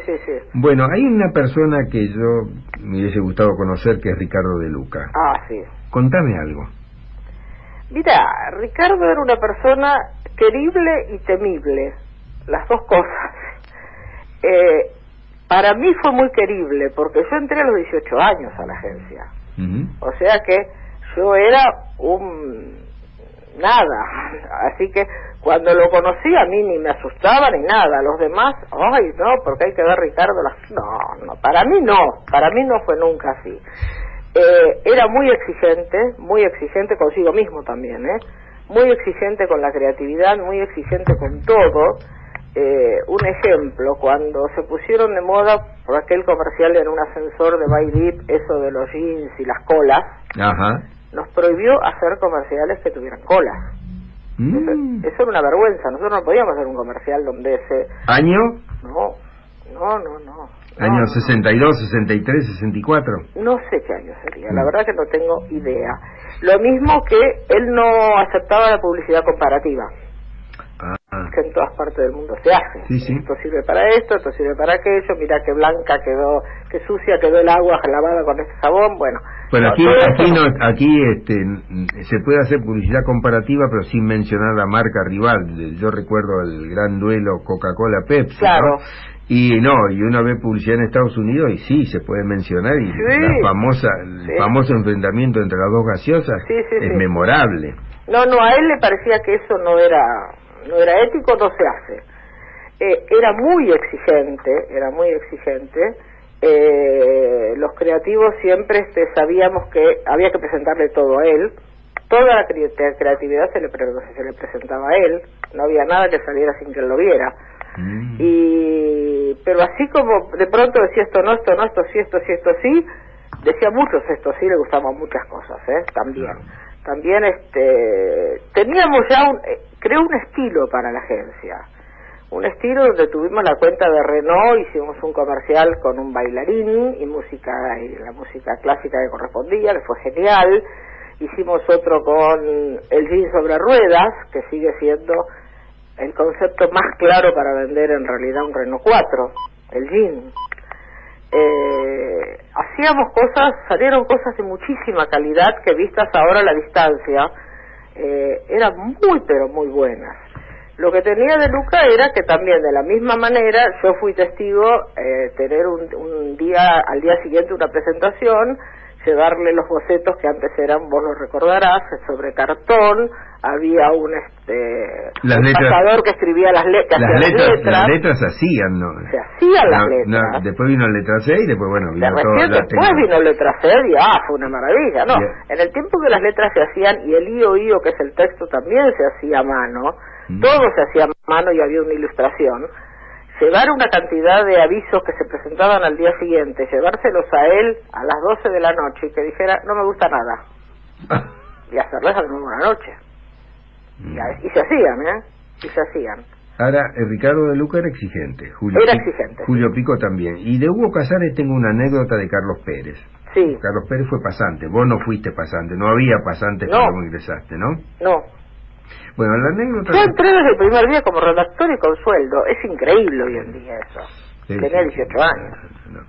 Bueno, hay una persona que yo me hubiese gustado conocer, que es Ricardo De Luca. Sí. Contame algo. Mira, Ricardo era una persona querible y temible, las dos cosas. Para mí fue muy querible, porque yo entré a los 18 años a la agencia. O sea que yo era nada, así que cuando lo conocí a mí ni me asustaba ni nada. Los demás, no, porque hay que ver Ricardo, no, para mí no fue nunca así. Era muy exigente consigo mismo también, muy exigente con la creatividad, muy exigente con todo. Un ejemplo, cuando se pusieron de moda por aquel comercial en un ascensor de Bailip, eso de los jeans y las colas, Ajá. nos prohibió hacer comerciales que tuvieran colas. Eso era una vergüenza. Nosotros no podíamos hacer un comercial donde ese... ¿Año? No. ¿Año 62, 63, 64? No sé qué año sería, la verdad que no tengo idea. Lo mismo que él no aceptaba la publicidad comparativa, que en todas partes del mundo se hace. Sí. Esto sirve para esto sirve para aquello, mira qué blanca quedó, qué sucia quedó el agua lavada con este jabón, bueno. Pero aquí se puede hacer publicidad comparativa, pero sin mencionar la marca rival. Yo recuerdo el gran duelo Coca-Cola-Pepsi, claro. ¿no? Y uno ve publicidad en Estados Unidos y sí, se puede mencionar, y el famoso enfrentamiento entre las dos gaseosas es memorable. No, a él le parecía que eso no era ético, no se hace. Era muy exigente. Los creativos siempre sabíamos que había que presentarle todo a él. Toda la creatividad se le presentaba a él. No había nada que saliera sin que él lo viera. Pero así como de pronto decía esto no, esto sí, esto sí, decía muchos esto sí, le gustaban muchas cosas, también teníamos ya creo un estilo para la agencia, un estilo donde tuvimos la cuenta de Renault, hicimos un comercial con un bailarín y la música clásica que correspondía, que fue genial. Hicimos otro con el jean sobre ruedas, que sigue siendo el concepto más claro para vender en realidad un Renault 4, el jean. Hacíamos salieron cosas de muchísima calidad que vistas ahora a la distancia eran muy pero muy buenas. Lo que tenía de Luca era que también de la misma manera yo fui testigo tener al día siguiente una presentación, llevarle los bocetos que antes eran, vos lo recordarás, sobre cartón, había un pasador que escribía las letras. Las letras se hacían, ¿no? Se hacían las letras. Después vino letra C y después, después vino letra C y fue una maravilla, ¿no? Yeah. En el tiempo que las letras se hacían, y el IO, que es el texto, también se hacía a mano, todo se hacía a mano y había una ilustración. Llevar una cantidad de avisos que se presentaban al día siguiente, llevárselos a él a las 12 de la noche y que dijera, no me gusta nada. Y hacerlas a las 9 de la noche. Y se hacían, Ahora, Ricardo de Luca era exigente. Julio Pico también. Y de Hugo Casares tengo una anécdota de Carlos Pérez. Sí. Carlos Pérez fue pasante, vos no fuiste pasante, no había pasante cuando ingresaste, ¿no? No. Bueno, la anécdota... Yo entré desde el primer día como redactor y con sueldo. Es increíble hoy en día eso. Tenía 18 años. No.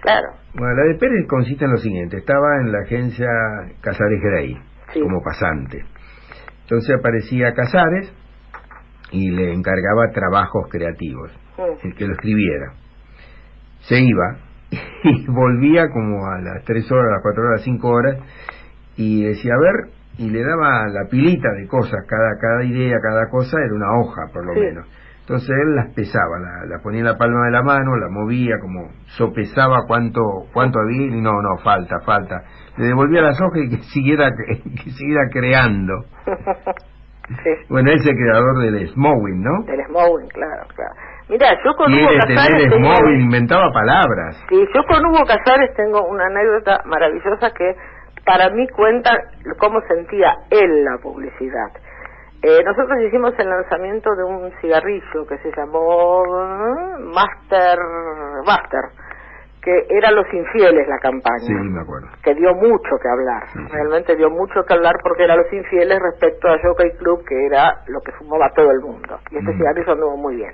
Claro. Bueno, la de Pérez consiste en lo siguiente. Estaba en la agencia Casares Grey, como pasante. Entonces aparecía Casares y le encargaba trabajos creativos, el que lo escribiera. Se iba y volvía como a las 3 horas, a las 4 horas, 5 horas, y decía, a ver... y le daba la pilita de cosas, cada idea, cada cosa era una hoja por lo menos. Entonces él las pesaba, la ponía en la palma de la mano, la movía, como sopesaba cuánto había, y no, falta. Le devolvía las hojas y que siguiera creando. Bueno, es el creador del Smowing, ¿no? Del Smowing, claro. Mira, yo con Hugo Casares Smowing, inventaba palabras. Sí, yo con Hugo Casares tengo una anécdota maravillosa que para mí cuenta cómo sentía él la publicidad. Nosotros hicimos el lanzamiento de un cigarrillo que se llamó Master, que era Los Infieles la campaña. Sí, me acuerdo. Que dio mucho que hablar, realmente dio mucho que hablar porque era Los Infieles respecto a Jockey Club, que era lo que fumaba todo el mundo. Y este cigarrillo anduvo muy bien.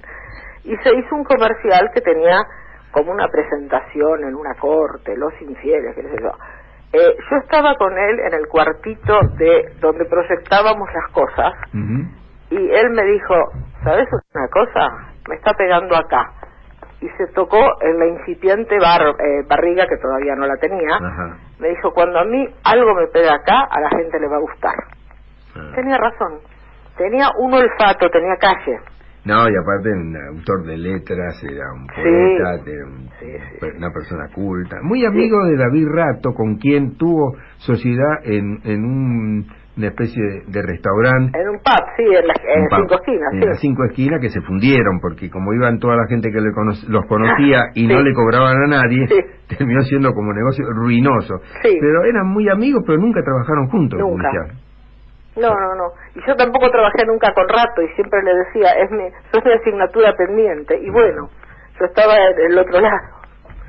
Y se hizo un comercial que tenía como una presentación en una corte, Los Infieles, qué sé yo. Yo estaba con él en el cuartito de donde proyectábamos las cosas y él me dijo, ¿sabes una cosa? Me está pegando acá. Y se tocó en la incipiente barriga, que todavía no la tenía. Me dijo, cuando a mí algo me pega acá, a la gente le va a gustar. Tenía razón. Tenía un olfato, tenía calle. No, y aparte un autor de letras, era un poeta, una persona culta. Muy amigo de David Rato, con quien tuvo sociedad en una especie de restaurante. En un pub, sí, en Cinco Esquinas. En las Cinco Esquinas, que se fundieron, porque como iban toda la gente que los conocía y no le cobraban a nadie, terminó siendo como un negocio ruinoso. Sí. Pero eran muy amigos, pero nunca trabajaron juntos. Nunca. No. Y yo tampoco trabajé nunca con Rato, y siempre le decía, sos mi asignatura pendiente. Y bueno, yo estaba del otro lado.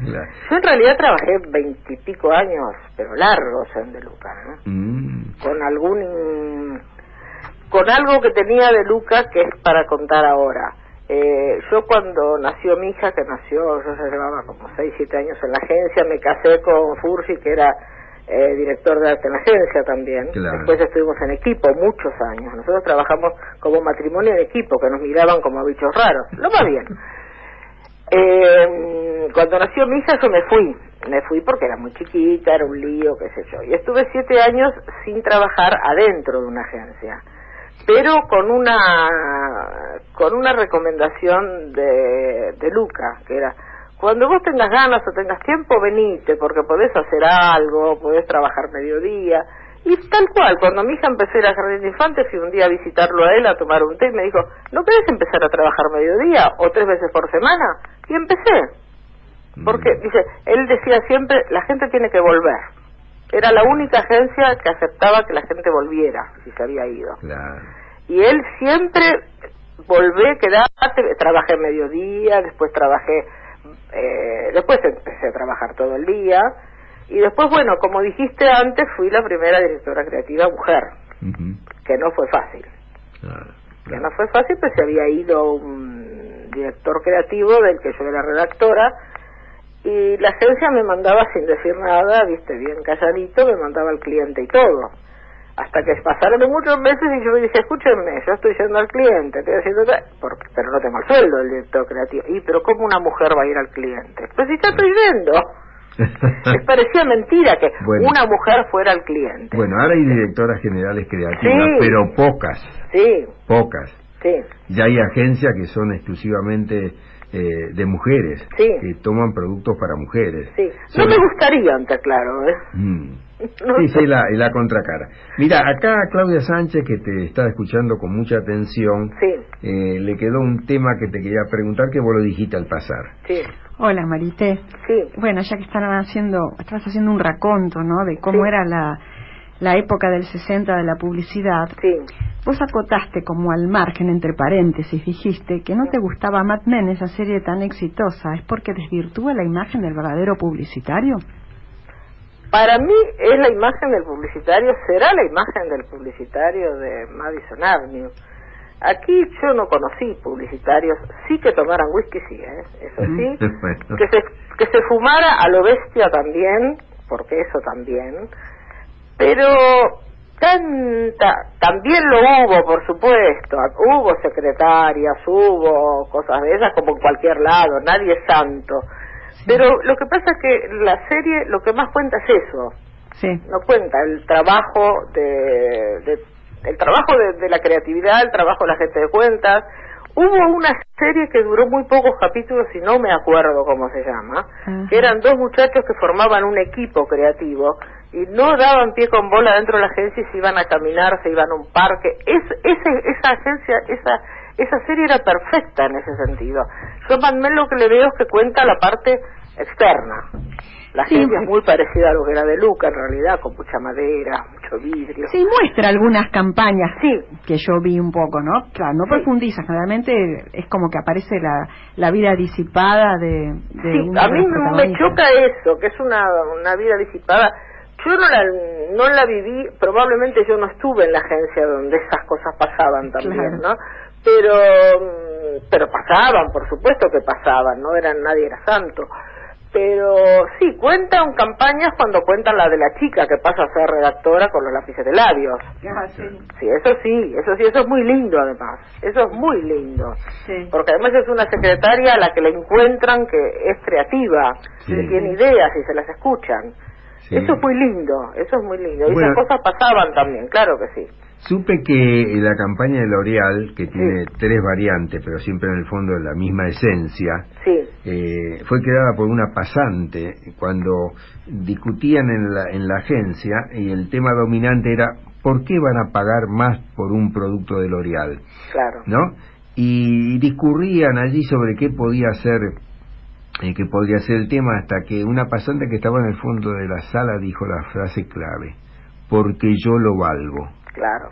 Claro. Yo en realidad trabajé 20 y pico años, pero largos en De Luca, ¿no? Con algo que tenía De Luca que es para contar ahora. Yo cuando nació mi hija, yo ya llevaba como 6, 7 años en la agencia, me casé con Fursi, que era director de arte en la agencia también. Claro. Después estuvimos en equipo muchos años. Nosotros trabajamos como matrimonio en equipo, que nos miraban como bichos raros. Lo más bien. Cuando nació mi hija yo me fui porque era muy chiquita, era un lío, qué sé yo, y estuve 7 años sin trabajar adentro de una agencia, pero con una recomendación de Luca, que era: cuando vos tengas ganas o tengas tiempo, venite, porque podés hacer algo, podés trabajar mediodía. Y tal cual, cuando mi hija empezó a ir al jardín de infantes, fui un día a visitarlo a él, a tomar un té, y me dijo: ¿no querés empezar a trabajar mediodía o 3 veces por semana? Y empecé. Porque, dice, él decía siempre, la gente tiene que volver. Era la única agencia que aceptaba que la gente volviera, si se había ido. Claro. Y él siempre, volvé, quedate, trabajé mediodía, después después empecé a trabajar todo el día. Y después, bueno, como dijiste antes, fui la primera directora creativa mujer, que no fue fácil. Que no fue fácil, pues se había ido un director creativo del que yo era redactora, y la agencia me mandaba sin decir nada, viste, bien calladito, me mandaba al cliente y todo. Hasta que pasaron muchos meses y yo me dije: escúchenme, yo estoy yendo al cliente, estoy haciendo pero no tengo el sueldo del director creativo. Pero ¿cómo una mujer va a ir al cliente? Pues si ya estoy yendo. Les parecía mentira que una mujer fuera al cliente. Bueno, ahora hay directoras generales creativas, pero pocas. Sí. Pocas. Sí. Ya hay agencias que son exclusivamente de mujeres, que toman productos para mujeres. Sí. No me gustaría, antes, claro. Sí, la contracara. Mira, acá Claudia Sánchez, que te está escuchando con mucha atención, le quedó un tema que te quería preguntar, que vos lo dijiste al pasar. Sí. Hola, Marité. Sí. Bueno, ya que estás haciendo un raconto, ¿no?, de cómo era la época del 60 de la publicidad. Sí. Vos acotaste como al margen, entre paréntesis, dijiste que no te gustaba Mad Men, esa serie tan exitosa. ¿Es porque desvirtúa la imagen del verdadero publicitario? Para mí es la imagen del publicitario, será la imagen del publicitario de Madison Avenue. Aquí yo no conocí publicitarios, sí que tomaran whisky, sí, eso sí, que se fumara a lo bestia también, porque eso también, pero también lo hubo, por supuesto, hubo secretarias, hubo cosas de esas como en cualquier lado, nadie es santo. Pero lo que pasa es que la serie lo que más cuenta es eso. Sí. No cuenta el trabajo de la creatividad, el trabajo de la gente de cuentas. Hubo una serie que duró muy pocos capítulos y no me acuerdo cómo se llama, que eran 2 muchachos que formaban un equipo creativo y no daban pie con bola dentro de la agencia y se iban a caminar, se iban a un parque. Esa serie era perfecta en ese sentido. Yo Mad Men lo que le veo es que cuenta la parte externa. La agencia es muy parecida a lo que era De Luca, en realidad, con mucha madera, mucho vidrio. Sí, muestra algunas campañas que yo vi un poco, ¿no? Claro, no profundiza, generalmente es como que aparece la vida disipada de a mí me choca eso, que es una vida disipada. Yo no la viví, probablemente yo no estuve en la agencia donde esas cosas pasaban también, ¿no? Pero pasaban, por supuesto que pasaban, nadie era santo. Pero sí, cuentan campañas cuando cuentan la de la chica que pasa a ser redactora con los lápices de labios. Sí, eso es muy lindo además, eso es muy lindo. Sí. Porque además es una secretaria a la que le encuentran que es creativa, que tiene ideas y se las escuchan. Sí. Eso es muy lindo, Y esas cosas pasaban también, claro que sí. Supe que la campaña de L'Oréal, que tiene 3 variantes, pero siempre en el fondo es la misma esencia, fue creada por una pasante cuando discutían en la agencia, y el tema dominante era ¿por qué van a pagar más por un producto de L'Oréal? Claro. ¿No? Y discurrían allí sobre qué podía ser el tema, hasta que una pasante que estaba en el fondo de la sala dijo la frase clave: porque yo lo valgo. Claro.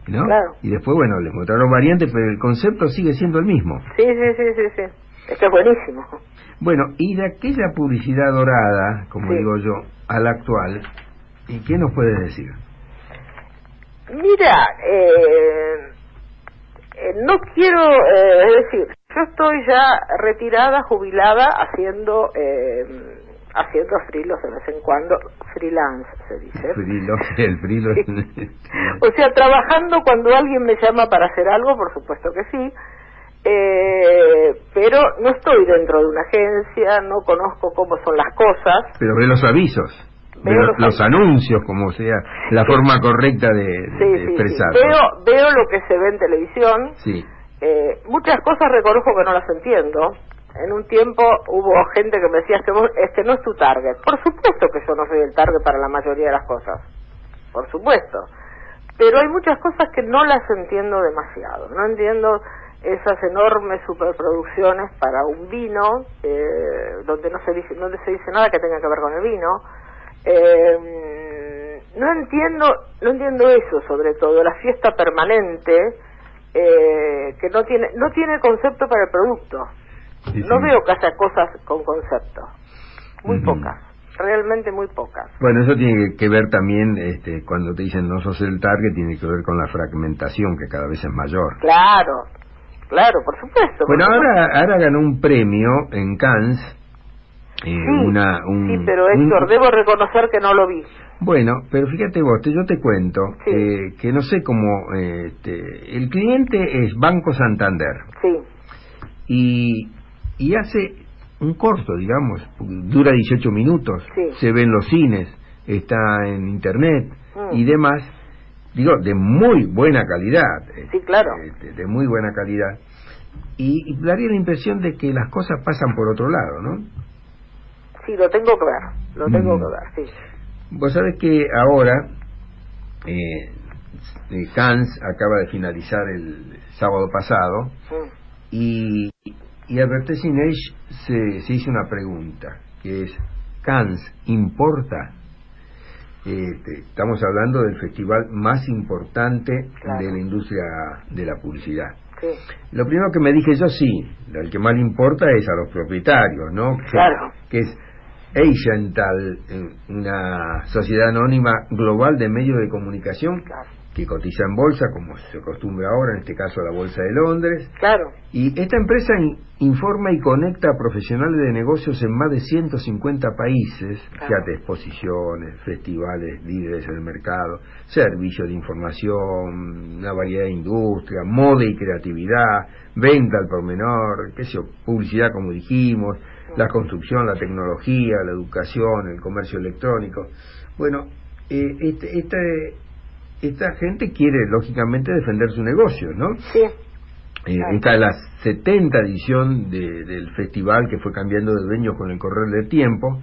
¿No? Claro. Y después, bueno, les mostraron variantes, pero el concepto sigue siendo el mismo. Sí. Esto es buenísimo. Bueno, y de aquella publicidad dorada, como digo yo, a la actual, ¿y qué nos puedes decir? Mira, no quiero, es decir, yo estoy ya retirada, jubilada, haciendo frilos de vez en cuando, freelance se dice. El frilo. O sea, trabajando cuando alguien me llama para hacer algo, por supuesto que sí, pero no estoy dentro de una agencia, no conozco cómo son las cosas. Pero ve los avisos. Los anuncios, como sea la forma correcta de expresar. Veo lo que se ve en televisión. Sí. Muchas cosas reconozco que no las entiendo. En un tiempo hubo gente que me decía, este no es tu target. Por supuesto que yo no soy el target para la mayoría de las cosas. Por supuesto. Pero hay muchas cosas que no las entiendo demasiado. No entiendo esas enormes superproducciones para un vino, donde no se dice nada que tenga que ver con el vino. No entiendo eso, sobre todo la fiesta permanente, que no tiene concepto para el producto. No veo que haya cosas con concepto, muy pocas, realmente muy pocas. Bueno, eso tiene que ver también, cuando te dicen no sos el target, tiene que ver con la fragmentación, que cada vez es mayor. Claro, por supuesto. Bueno, ahora ganó un premio en Cannes. Sí, pero Héctor, debo reconocer que no lo vi. Bueno, pero fíjate vos, yo te cuento que no sé cómo... el cliente es Banco Santander. Sí. Y hace un corto, digamos, dura 18 minutos, se ve en los cines, está en internet y demás, digo, de muy buena calidad. Sí, claro. De muy buena calidad. Y daría la impresión de que las cosas pasan por otro lado, ¿no? Sí, lo tengo que ver, sí. Vos sabés que ahora Cannes acaba de finalizar el sábado pasado y Advertising Age se hizo una pregunta, que es: ¿Cannes importa? Estamos hablando del festival más importante de la industria de la publicidad. Sí. Lo primero que me dije yo, el que más le importa es a los propietarios, ¿no? Claro. Que es Agental, una sociedad anónima global de medios de comunicación que cotiza en bolsa, como se acostumbra ahora, en este caso la Bolsa de Londres. Claro. Y esta empresa informa y conecta a profesionales de negocios en más de 150 países, fíjate, exposiciones, festivales, líderes en el mercado, servicios de información, una variedad de industria, moda y creatividad, venta al por menor, publicidad, como dijimos, la construcción, la tecnología, la educación, el comercio electrónico. Bueno, esta gente quiere, lógicamente, defender su negocio, ¿no? Sí. Esta es la 70 edición del festival, que fue cambiando de dueño con el correr del tiempo,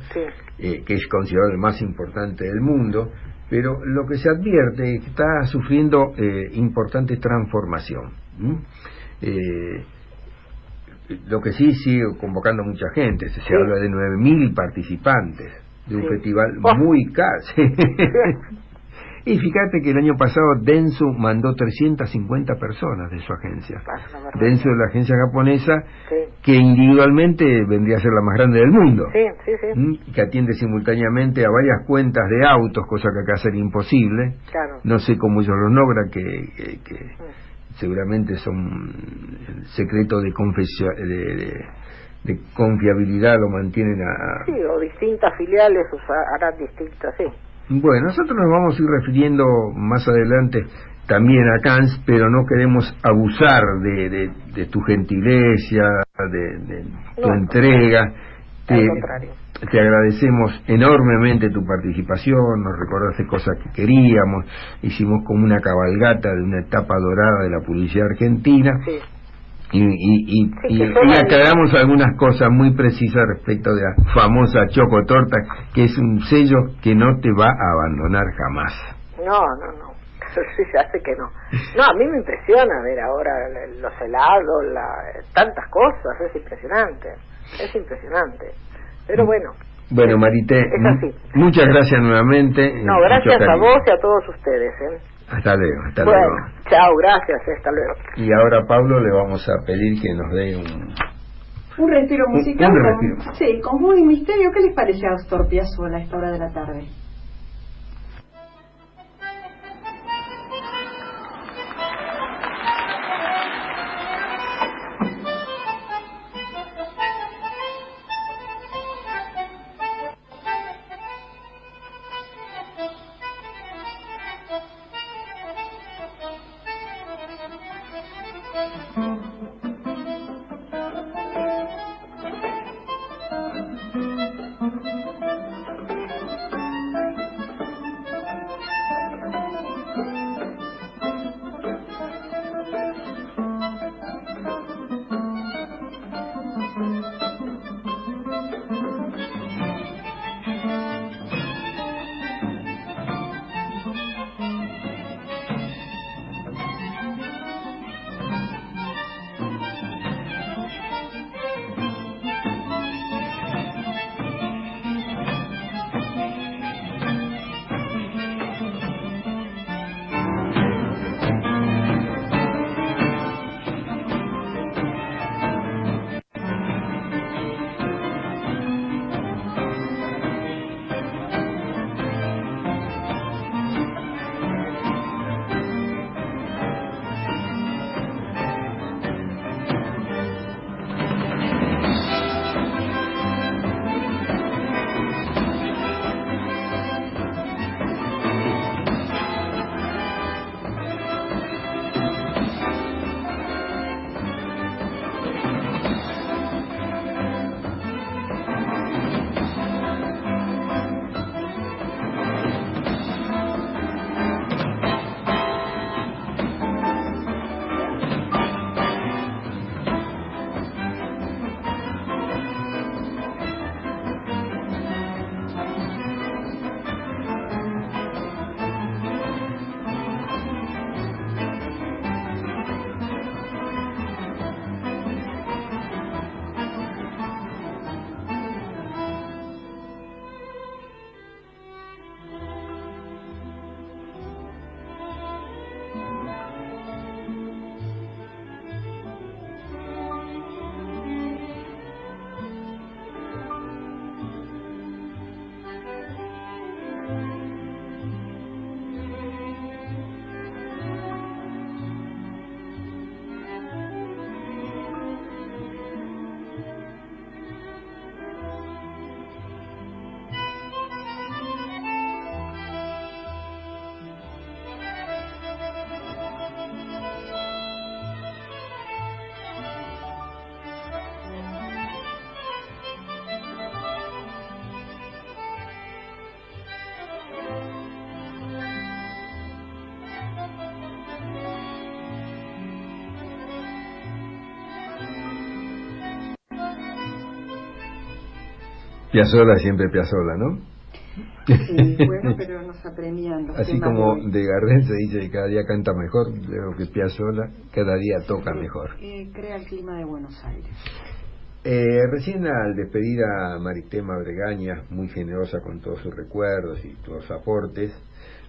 que es considerado el más importante del mundo, pero lo que se advierte es que está sufriendo importante transformación. Lo que sí sigue convocando mucha gente, se habla de 9.000 participantes, de un festival muy caro. Y fíjate que el año pasado Dentsu mandó 350 personas de su agencia. Dentsu es la agencia japonesa que individualmente vendría a ser la más grande del mundo. Que atiende simultáneamente a varias cuentas de autos, cosa que acá sería imposible. No sé cómo ellos lo logran, que seguramente son secretos de confiabilidad, lo mantienen a... Sí, o distintas filiales harán distintas, Bueno, nosotros nos vamos a ir refiriendo más adelante también a Cannes, pero no queremos abusar de tu gentileza, de tu entrega. Al contrario. te agradecemos enormemente tu participación, nos recordaste cosas que queríamos, hicimos como una cabalgata de una etapa dorada de la publicidad argentina. Sí. Y aclaramos algunas cosas muy precisas respecto de la famosa Chocotorta, que es un sello que no te va a abandonar jamás. No. Sí, ya sé que no. No, a mí me impresiona ver ahora los helados, tantas cosas, es impresionante. Pero bueno. Bueno, Marité, es así. Muchas gracias nuevamente. No, gracias a vos y a todos ustedes. Hasta luego, Bueno, chao, gracias, hasta luego. Y ahora, Pablo, le vamos a pedir que nos dé un respiro musical. Un respiro. Sí, con Muy Misterio. ¿Qué les parece a Astor Piazzolla a esta hora de la tarde? Piazzolla, siempre Piazzolla, ¿no? Sí, bueno, pero nos apremian los Así temas como de hoy. de Gardel se dice que cada día canta mejor, creo que Piazzolla cada día toca mejor. Crea el clima de Buenos Aires. Recién al despedir a Maritema Bregaña, muy generosa con todos sus recuerdos y todos sus aportes,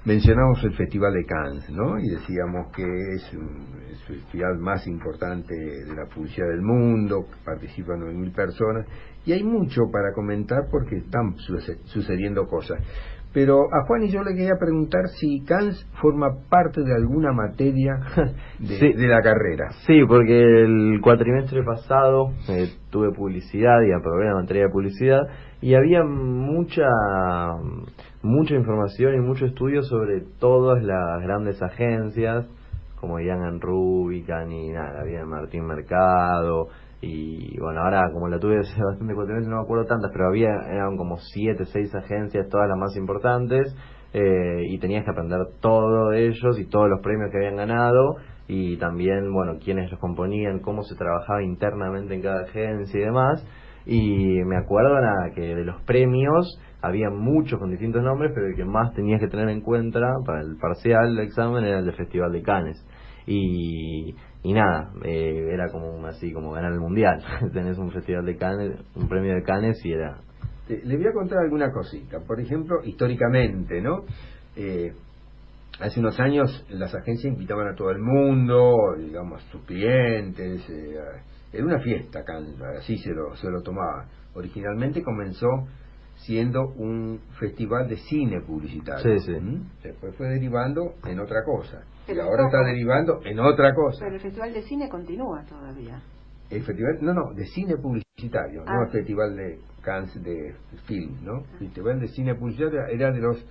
mencionamos el Festival de Cannes, ¿no? Y decíamos que es el festival más importante de la publicidad del mundo, participan 9.000 personas, y hay mucho para comentar porque están sucediendo cosas. Pero a Juan y yo le quería preguntar si Cannes forma parte de alguna materia de la carrera. Sí, porque el cuatrimestre pasado tuve publicidad y aprobé la materia de publicidad y había mucha información y mucho estudio sobre todas las grandes agencias como Young & Rubicam y nada, había Martín Mercado, Y bueno, ahora como la tuve hace bastante 4 meses, no me acuerdo tantas, pero eran como 7, 6 agencias, todas las más importantes, y tenías que aprender todo de ellos y todos los premios que habían ganado, y también, bueno, quiénes los componían, cómo se trabajaba internamente en cada agencia y demás. Y me acuerdo que de los premios había muchos con distintos nombres, pero el que más tenías que tener en cuenta para el parcial del examen era el del Festival de Cannes. Y nada, era como así como ganar el mundial. Tenés un Festival de Cannes, un premio de Cannes, y era... Le voy a contar alguna cosita. Por ejemplo, históricamente, ¿no? Hace unos años las agencias invitaban a todo el mundo, digamos, sus clientes, era una fiesta, así se lo tomaba. Originalmente comenzó siendo un festival de cine publicitario. Sí. Después fue derivando en otra cosa. Pero y ahora está derivando en otra cosa. Pero el Festival de Cine continúa todavía. El festival, no, de cine publicitario, no el Festival de Cannes de film, ¿no? El Festival de Cine Publicitario era de los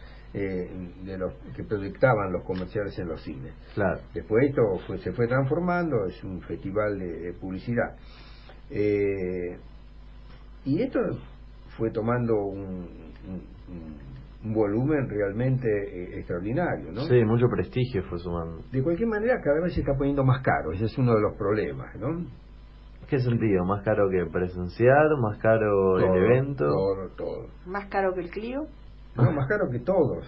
que proyectaban los comerciales en los cines. Claro. Después esto se fue transformando, es un festival de publicidad. Y esto fue tomando un volumen realmente extraordinario, ¿no? Sí, mucho prestigio fue sumando. De cualquier manera, cada vez se está poniendo más caro, ese es uno de los problemas, ¿no? ¿Qué sentido? ¿Más caro que presenciar? ¿Más caro el evento? Todo. ¿Más caro que el Clio? No, más caro que todos.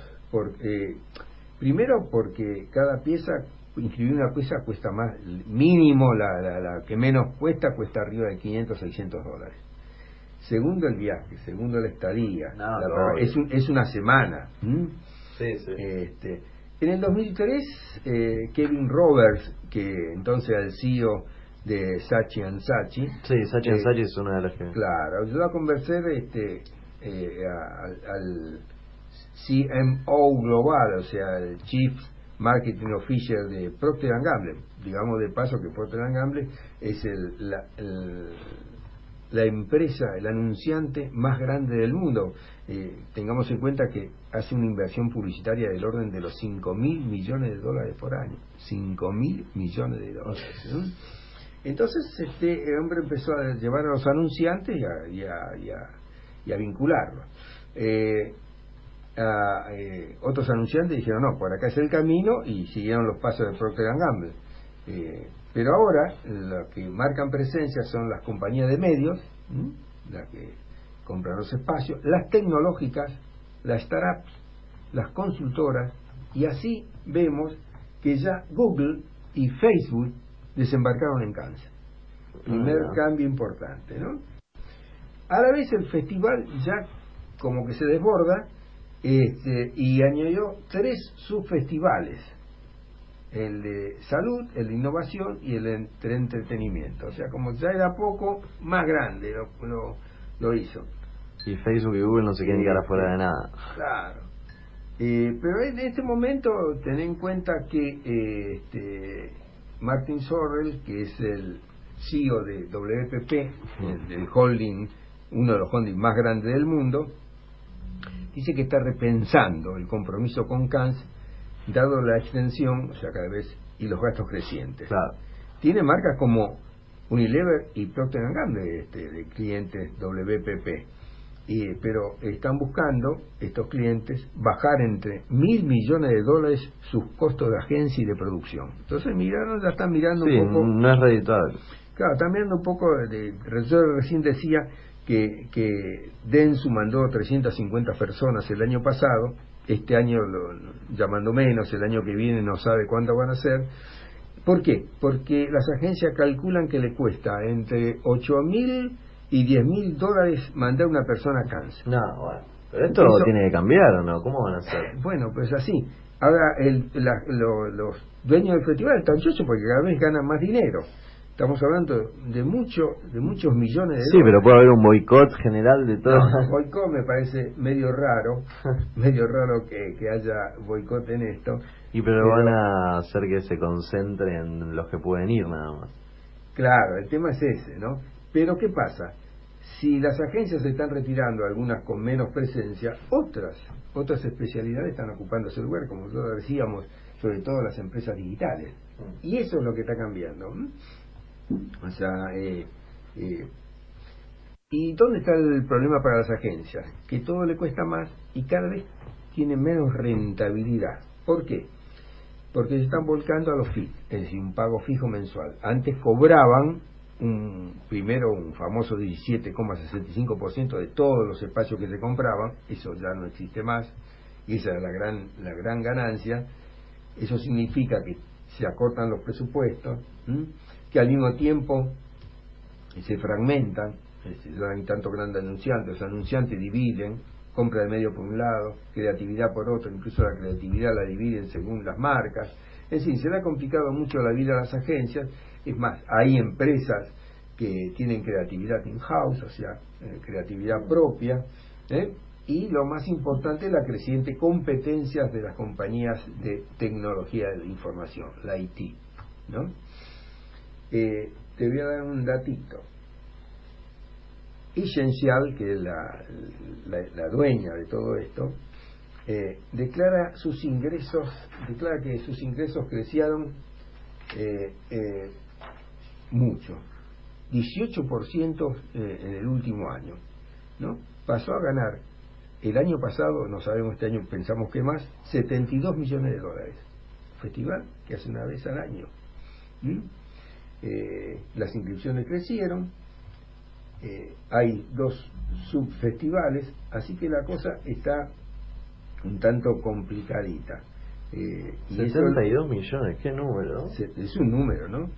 Primero porque cada pieza, inscribir una pieza cuesta más, mínimo la que menos cuesta arriba de $500, $600. Segundo el viaje, segundo la estadía, es una semana. Sí. En el 2003 Kevin Roberts, que entonces era el CEO de Saatchi & Saatchi. Sí, Saatchi & Saatchi es una de las que... Claro, ayudó a convencer al CMO global, o sea, el Chief Marketing Officer de Procter & Gamble. Digamos de paso que Procter & Gamble es la empresa, el anunciante más grande del mundo. Tengamos en cuenta que hace una inversión publicitaria del orden de los $5.000 millones por año. $5.000 millones. Entonces el hombre empezó a llevar a los anunciantes y a vincularlos. Otros anunciantes dijeron, no, por acá es el camino, y siguieron los pasos de Procter & Gamble. Pero ahora lo que marcan presencia son las compañías de medios, las que compran los espacios, las tecnológicas, las startups, las consultoras, y así vemos que ya Google y Facebook desembarcaron en Cannes. Primer cambio importante, ¿no? A la vez el festival ya como que se desborda, y añadió 3 subfestivales: el de salud, el de innovación y el de entretenimiento. O sea, como ya era poco, más grande lo hizo. Y Facebook y Google no se quieren quedar afuera de nada. Claro. Pero en este momento ten en cuenta que Martin Sorrell, que es el CEO de WPP, el holding, uno de los holdings más grandes del mundo, dice que está repensando el compromiso con Cannes, dado la extensión, o sea, cada vez, y los gastos crecientes. Claro. Tiene marcas como Unilever y Procter & Gamble de clientes WPP, pero están buscando estos clientes bajar entre $1.000 millones sus costos de agencia y de producción. Entonces ya están mirando un poco. No es redituable. Claro, están mirando un poco yo recién decía que Dentsu mandó 350 personas el año pasado. Este año llamando menos, el año que viene no sabe cuánto van a ser. ¿Por qué? Porque las agencias calculan que le cuesta entre $8.000 y $10.000 mandar una persona a Cannes. No, bueno, pero esto tiene que cambiar, ¿o no? ¿Cómo van a hacer? Bueno, pues así. Ahora los dueños del festival están chochos porque cada vez ganan más dinero. Estamos hablando de muchos millones de dólares. Sí, pero puede haber un boicot general de todo. No, boicot me parece medio raro que haya boicot en esto. Pero van a hacer que se concentren los que pueden ir nada más. Claro, el tema es ese, ¿no? Pero ¿qué pasa? Si las agencias se están retirando, algunas con menos presencia, otras especialidades están ocupando ese lugar, como nosotros decíamos, sobre todo las empresas digitales. Y eso es lo que está cambiando. O sea, ¿Y dónde está el problema para las agencias? Que todo le cuesta más y cada vez tiene menos rentabilidad. ¿Por qué? Porque se están volcando a los FIT, es decir, un pago fijo mensual. Antes cobraban primero un famoso 17,65% de todos los espacios que se compraban, eso ya no existe más, y esa es la gran ganancia. Eso significa que se acortan los presupuestos, que al mismo tiempo se fragmentan, no hay tanto grandes anunciantes, los anunciantes dividen, compra de medio por un lado, creatividad por otro, incluso la creatividad la dividen según las marcas. Es decir, se le ha complicado mucho la vida a las agencias. Es más, hay empresas que tienen creatividad in-house, o sea, creatividad propia, y lo más importante, la creciente competencia de las compañías de tecnología de la información, la IT, ¿no? Te voy a dar un datito. Esencial, que es la dueña de todo esto, declara que sus ingresos crecieron mucho, 18% en el último año, ¿no? Pasó a ganar el año pasado, no sabemos este año, pensamos que más, $72 millones. Festival que hace una vez al año. Las inscripciones crecieron, hay 2 subfestivales, así que la cosa está un tanto complicadita. 72 millones, qué número. Es un número, ¿no?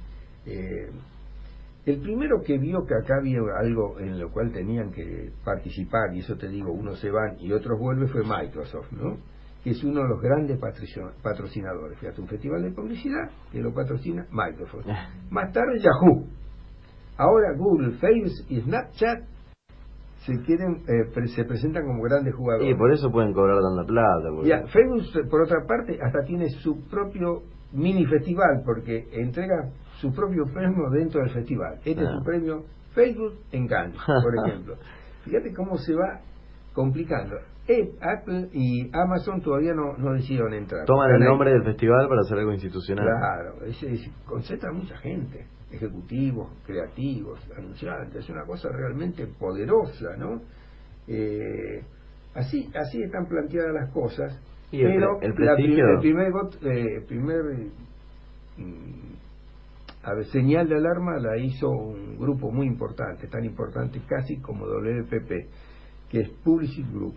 El primero que vio que acá había algo en lo cual tenían que participar, y eso te digo, unos se van y otros vuelven, fue Microsoft, ¿no? Que es uno de los grandes patrocinadores. Fíjate, un festival de publicidad que lo patrocina Microsoft. Más tarde Yahoo. Ahora Google, Facebook y Snapchat se presentan como grandes jugadores. Y por eso pueden cobrar tanta plata. Ya, Facebook, por otra parte, hasta tiene su propio mini festival, porque entrega su propio premio dentro del festival. Este es su premio Facebook en Cannes, por ejemplo. Fíjate cómo se va complicando. Apple y Amazon todavía no decidieron entrar. Toman el nombre del festival para hacer algo institucional. Claro, concentra mucha gente, ejecutivos, creativos, anunciantes, es una cosa realmente poderosa, ¿no? Así están planteadas las cosas. Y pero el prestigio... el primer señal de alarma la hizo un grupo muy importante, tan importante casi como WPP, que es Publicis Group,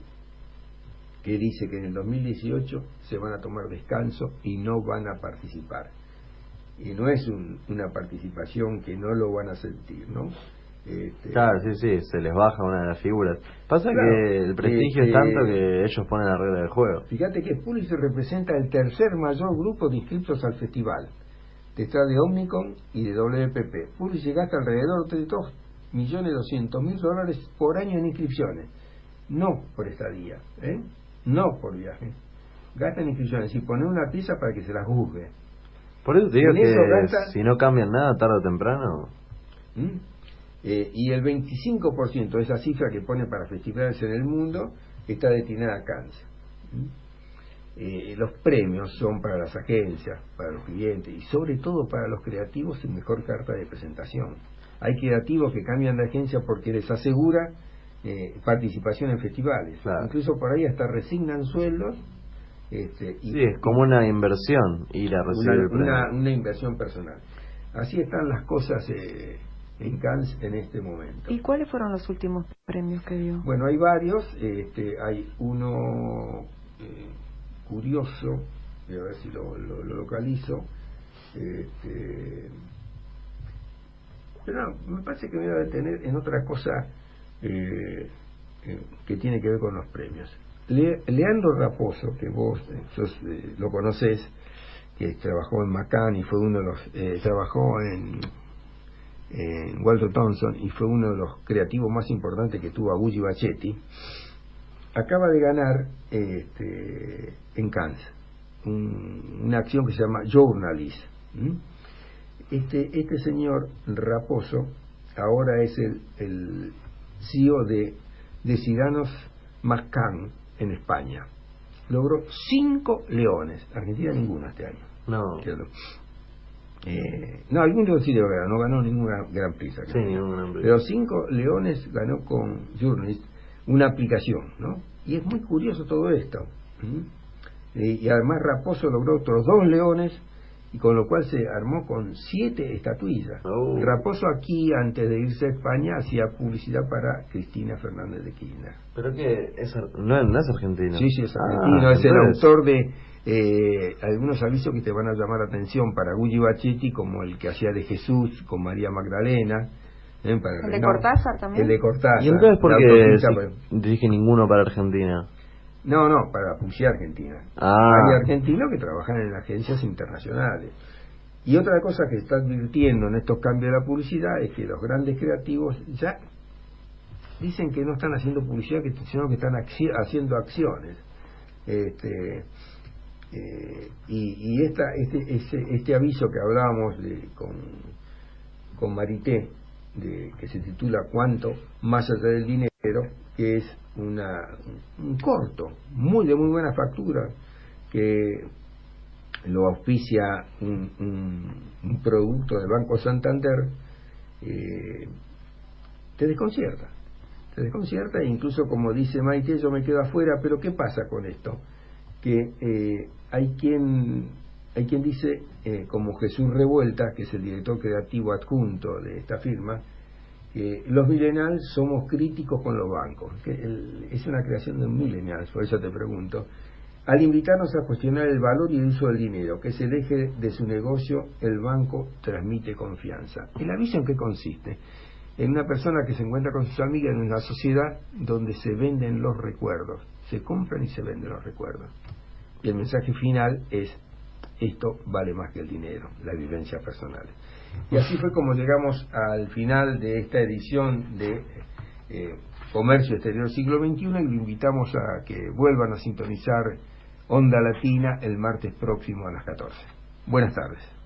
que dice que en el 2018 se van a tomar descanso y no van a participar. Y no es una participación que no lo van a sentir, ¿no? Claro, sí, se les baja una de las figuras. Pasa que el prestigio es tanto que ellos ponen la regla del juego. Fíjate que Publicis representa el tercer mayor grupo de inscriptos al festival, detrás de Omnicom y de WPP. Publicis gasta alrededor de $2.200.000 por año en inscripciones, no por estadía, no por viaje. Gastan inscripciones y ponen una pieza para que se las juzgue. Por eso te digo que si no cambian nada, tarde o temprano... y el 25% de esa cifra que pone para festivales en el mundo está destinada a cáncer. Los premios son para las agencias, para los clientes y sobre todo para los creativos en mejor carta de presentación. Hay creativos que cambian de agencia porque les asegura participación en festivales. Claro. Incluso por ahí hasta resignan sueldos. Sí, es como una inversión ir a recibir el premio. Una inversión personal. Así están las cosas en Cannes en este momento. ¿Y cuáles fueron los últimos premios que dio? Bueno, hay varios. Hay uno curioso, voy a ver si lo localizo. Pero no, me parece que me voy a detener en otra cosa que tiene que ver con los premios. Leandro Raposo, que vos lo conocés, que trabajó en McCann y fue uno de los trabajó en Walter Thompson y fue uno de los creativos más importantes que tuvo Agulli Bachetti, acaba de ganar en Cannes una acción que se llama Journalist. Este señor Raposo ahora es el CEO de Ciudadanos McCann en España. Logró 5 leones, Argentina ninguno este año. No. No, algunos sí lo ganó, no ganó ninguna Gran Prix. Sí, ningún Gran Prix. Pero 5 Leones ganó con Journalist una aplicación, ¿no? Y es muy curioso todo esto. Y además Raposo logró otros 2 Leones, y con lo cual se armó con 7 estatuillas. Raposo aquí, antes de irse a España, hacía publicidad para Cristina Fernández de Kirchner. ¿Pero qué? ¿No es argentino? Sí, es argentino, es el autor de algunos avisos que te van a llamar la atención para Gulli Bachetti, como el que hacía de Jesús con María Magdalena. Para ¿El de Cortázar también? El de Cortázar. ¿Y entonces por qué dirige ninguno para Argentina? No, para publicidad argentina. Hay argentinos que trabajan en agencias internacionales. Y otra cosa que está advirtiendo en estos cambios de la publicidad es que los grandes creativos ya dicen que no están haciendo publicidad, sino que están haciendo acciones. Y este aviso que hablábamos con Marité, que se titula "Cuánto más allá del dinero", que es un corto de muy buena factura, que lo auspicia un producto del Banco Santander, te desconcierta, e incluso, como dice Maite, yo me quedo afuera. Pero ¿qué pasa con esto? Que hay quien dice, como Jesús Revuelta, que es el director creativo adjunto de esta firma, que los millennials somos críticos con los bancos, que es una creación de un millennial, por eso te pregunto, al invitarnos a cuestionar el valor y el uso del dinero, que es el eje de su negocio. El banco transmite confianza. ¿El aviso en qué consiste? En una persona que se encuentra con sus amigas en una sociedad donde se venden los recuerdos, se compran y se venden los recuerdos, y el mensaje final es: esto vale más que el dinero, la vivencia personal. Y así fue como llegamos al final de esta edición de Comercio Exterior Siglo XXI, y lo invitamos a que vuelvan a sintonizar Onda Latina el martes próximo a las 14. Buenas tardes.